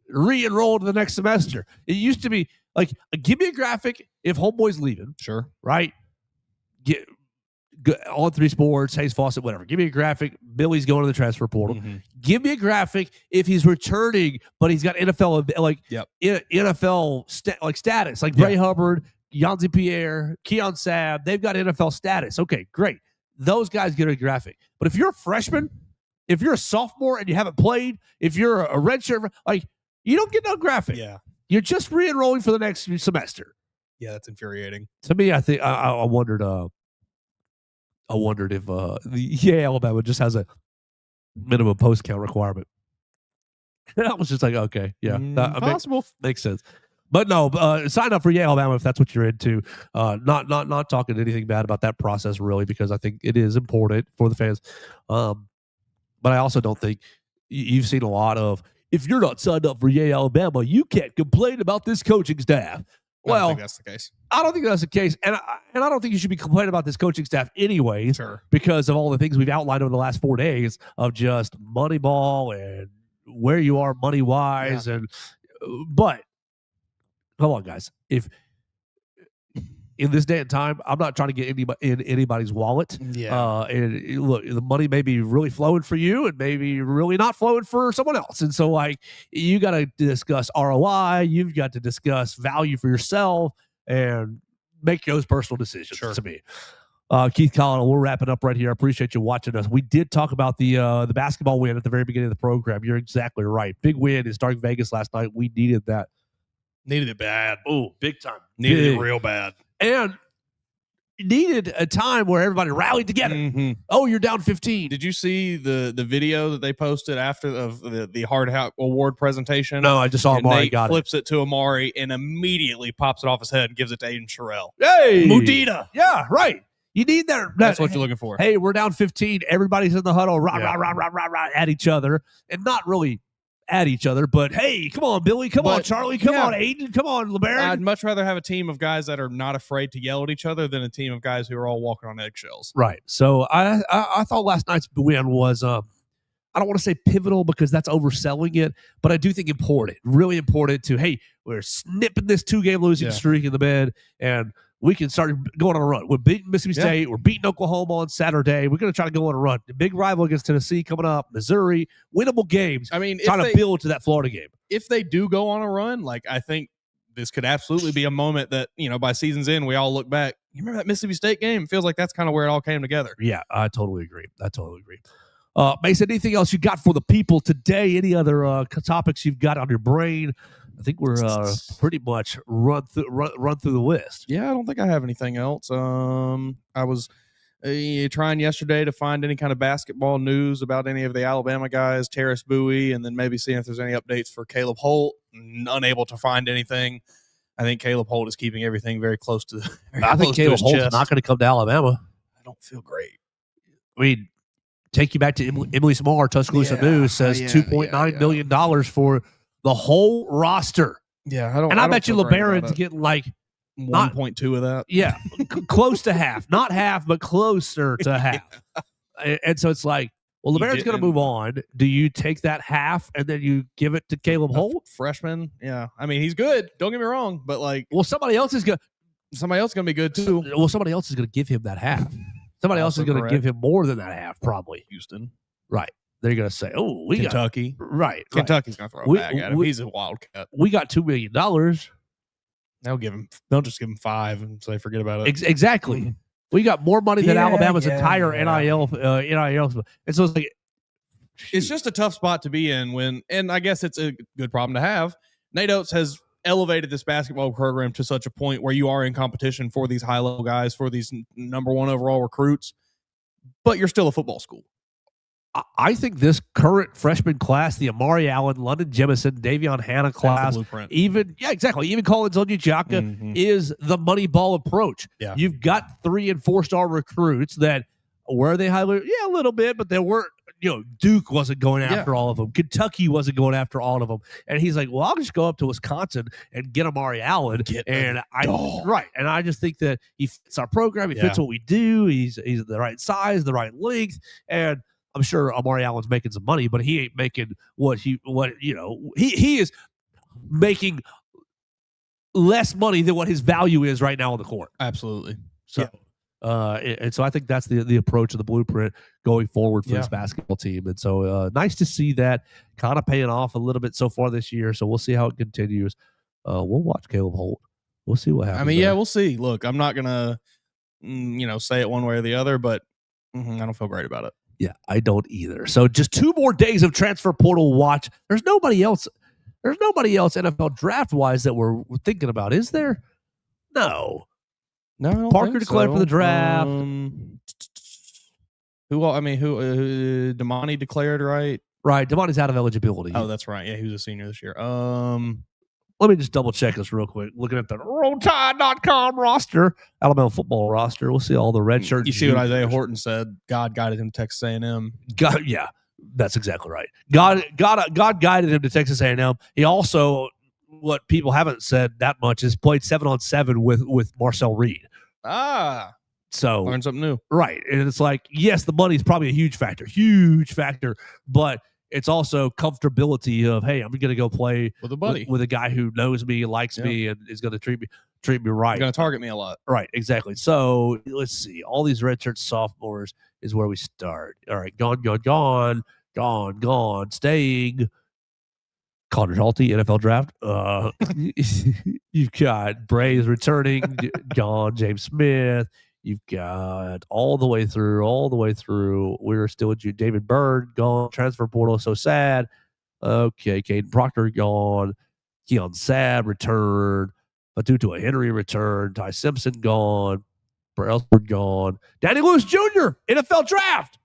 re-enrolled the next semester. It used to be like, give me a graphic if homeboy's leaving, Sure. right? All 3 sports, Hayes Fawcett, whatever. Give me a graphic. Billy's going to the transfer portal. Mm-hmm. Give me a graphic if he's returning, but he's got NFL NFL status, like Bray Hubbard, Yanzi Pierre, Keon Sabb. They've got NFL status. Okay, great. Those guys get a graphic. But if you're a freshman, if you're a sophomore and you haven't played, if you're a redshirt, like, you don't get no graphic. Yeah. You're just re-enrolling for the next semester. Yeah, that's infuriating. To me, I think I wondered if Alabama just has a minimum post count requirement. I was just like, okay, yeah, possible. Makes sense. But no, sign up for Alabama if that's what you're into. Not talking anything bad about that process really, because I think it is important for the fans. But I also don't think you've seen a lot of, if you're not signed up for Alabama, you can't complain about this coaching staff. Well, I don't think that's the case. I don't think that's the case, and I don't think you should be complaining about this coaching staff anyways, Sure. because of all the things we've outlined over the last 4 days of just money ball and where you are money wise, but come on, guys, if in this day and time, I'm not trying to get anybody in anybody's wallet. Yeah. And look, the money may be really flowing for you and maybe really not flowing for someone else. And so, like, you got to discuss ROI. You've got to discuss value for yourself and make those personal decisions. Sure. To me, Keith Collin, we're wrapping up right here. I appreciate you watching us. We did talk about the basketball win at the very beginning of the program. You're exactly right. Big win in Stark Vegas last night. We needed that. Needed it bad. Oh, big time. Needed it real bad. And needed a time where everybody rallied together. Mm-hmm. Oh, you're down 15. Did you see the video that they posted after the Hard Hat Award presentation? No, I just saw Amari Nate got flips it to Amari and immediately pops it off his head and gives it to Aiden Sherrill. Hey, Mudita. Yeah, right. You need that. That's what you're looking for. Hey, we're down 15. Everybody's in the huddle, rah, at each other, and not really at each other, but hey, come on, Billy, come on, Charlie, come on, Aiden, come on, LeBaron. I'd much rather have a team of guys that are not afraid to yell at each other than a team of guys who are all walking on eggshells. Right. So I thought last night's win was I don't want to say pivotal because that's overselling it, but I do think important, really important to, hey, we're snipping this 2-game losing streak in the bed, and we can start going on a run. We're beating Mississippi State. We're beating Oklahoma on Saturday. We're going to try to go on a run. The big rival against Tennessee coming up, Missouri, winnable games. I mean, trying to build to that Florida game. If they do go on a run, like, I think this could absolutely be a moment that, by season's end, we all look back. You remember that Mississippi State game? It feels like that's kind of where it all came together. Yeah, I totally agree. Mason, anything else you got for the people today? Any other topics you've got on your brain? I think we're pretty much run through the list. Yeah, I don't think I have anything else. I was trying yesterday to find any kind of basketball news about any of the Alabama guys, Terrace Bowie, and then maybe seeing if there's any updates for Caleb Holt. Unable to find anything. I think Caleb Holt is keeping everything very close to. I think Caleb Holt is not going to come to Alabama. I don't feel great. I mean, take you back to Emily Small, Tuscaloosa News says $2.9 million for the whole roster. Yeah, I bet you LeBaron's getting like 1.2 of that. Yeah, close to half. Not half, but closer to half. And so it's like, well, LeBaron's going to move on. Do you take that half and then you give it to Caleb Holt? Freshman? Yeah. I mean, he's good. Don't get me wrong. But, like, well, somebody else is going to be good, too. Well, somebody else is going to give him that half. Somebody else is going to give him more than that half, probably. Houston. Right. They're going to say, oh, we Kentucky. Right. Kentucky's going to throw a bag at him. He's a wildcat. We got $2 million. They'll just give him 5 and say forget about it. Exactly. Mm-hmm. We got more money than Alabama's entire NIL. And so it's like, it's just a tough spot to be in and I guess it's a good problem to have. Nate Oates has elevated this basketball program to such a point where you are in competition for these high-level guys, for these number 1 overall recruits, but you're still a football school. I think this current freshman class, the Amari Allen, London Jemison, Davion Hannah class, even Collins Onyechaka is the money ball approach. Yeah. You've got 3- and 4-star recruits that were they high? Yeah, a little bit, but they weren't Duke wasn't going after all of them. Kentucky wasn't going after all of them. And he's like, well, I'll just go up to Wisconsin and get Amari Allen. And I just think that he fits our program. He fits what we do. He's the right size, the right length. And I'm sure Amari Allen's making some money, but he ain't making he is making less money than what his value is right now on the court. Absolutely. So, and so I think that's the approach of the blueprint going forward for this basketball team. And so nice to see that kind of paying off a little bit so far this year. So we'll see how it continues. We'll watch Caleb Holt. We'll see what happens. I mean, we'll see. Look, I'm not gonna, say it one way or the other, but I don't feel great about it. Yeah, I don't either. So just 2 more days of transfer portal watch. There's nobody else NFL draft wise that we're thinking about, is there? No. No, I don't Parker think declared for the draft. Damani declared, right? Right. Damani's out of eligibility. Oh, that's right. Yeah, he was a senior this year. Let me just double check this real quick. Looking at the RollTide.com roster, Alabama football roster. We'll see all the red shirts. You see what Isaiah Horton said? God guided him to Texas A&M. Yeah, that's exactly right. God guided him to Texas A&M. He also, what people haven't said that much, is played 7-on-7 with Marcel Reed. So learn something new, right? And it's like, yes, the money is probably a huge factor, but it's also comfortability of, hey, I'm going to go play with a buddy, with a guy who knows me, likes me, and is going to treat me right. Going to target me a lot. Right, exactly. So let's see. All these redshirt sophomores is where we start. All right, gone, staying. Connor Schulte, NFL draft. You've got Bray's returning, gone. James Smith. You've got all the way through. We're still at you. David Byrd, gone. Transfer portal, so sad. Okay, Caden Proctor, gone. Keon Sabb, returned. Batutu Henry, returned. Ty Simpson, gone. Brailsford, gone. Danny Lewis Jr., NFL draft.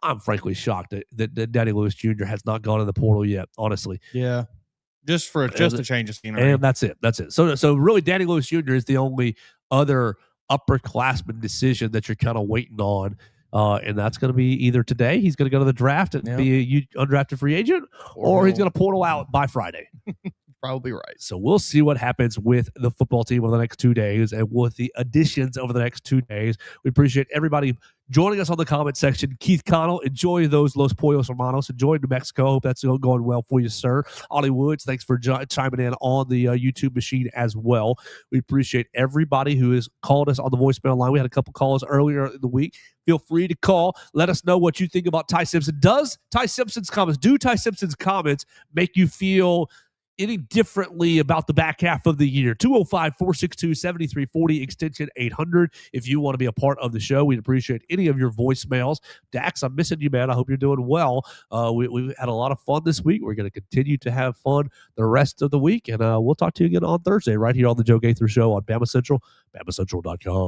I'm frankly shocked that Danny Lewis Jr. has not gone in the portal yet, honestly. Yeah. Just a change of scenery. And that's it. So really, Danny Lewis Jr. is the only other upperclassman decision that you're kind of waiting on. And that's going to be either today, he's going to go to the draft and be a undrafted free agent, or he's going to portal out by Friday. Probably right. So we'll see what happens with the football team over the next 2 days and with the additions over the next 2 days. We appreciate everybody joining us on the comment section. Keith Connell, enjoy those Los Pollos Hermanos. Enjoy New Mexico. Hope that's going well for you, sir. Ollie Woods, thanks for chiming in on the YouTube machine as well. We appreciate everybody who has called us on the voicemail line. We had a couple calls earlier in the week. Feel free to call. Let us know what you think about Ty Simpson. Do Ty Simpson's comments make you feel any differently about the back half of the year? 205-462-7340, extension 800. If you want to be a part of the show, we'd appreciate any of your voicemails. Dax, I'm missing you, man. I hope you're doing well. We've had a lot of fun this week. We're going to continue to have fun the rest of the week, and we'll talk to you again on Thursday right here on the Joe Gaither Show on Bama Central, BamaCentral.com.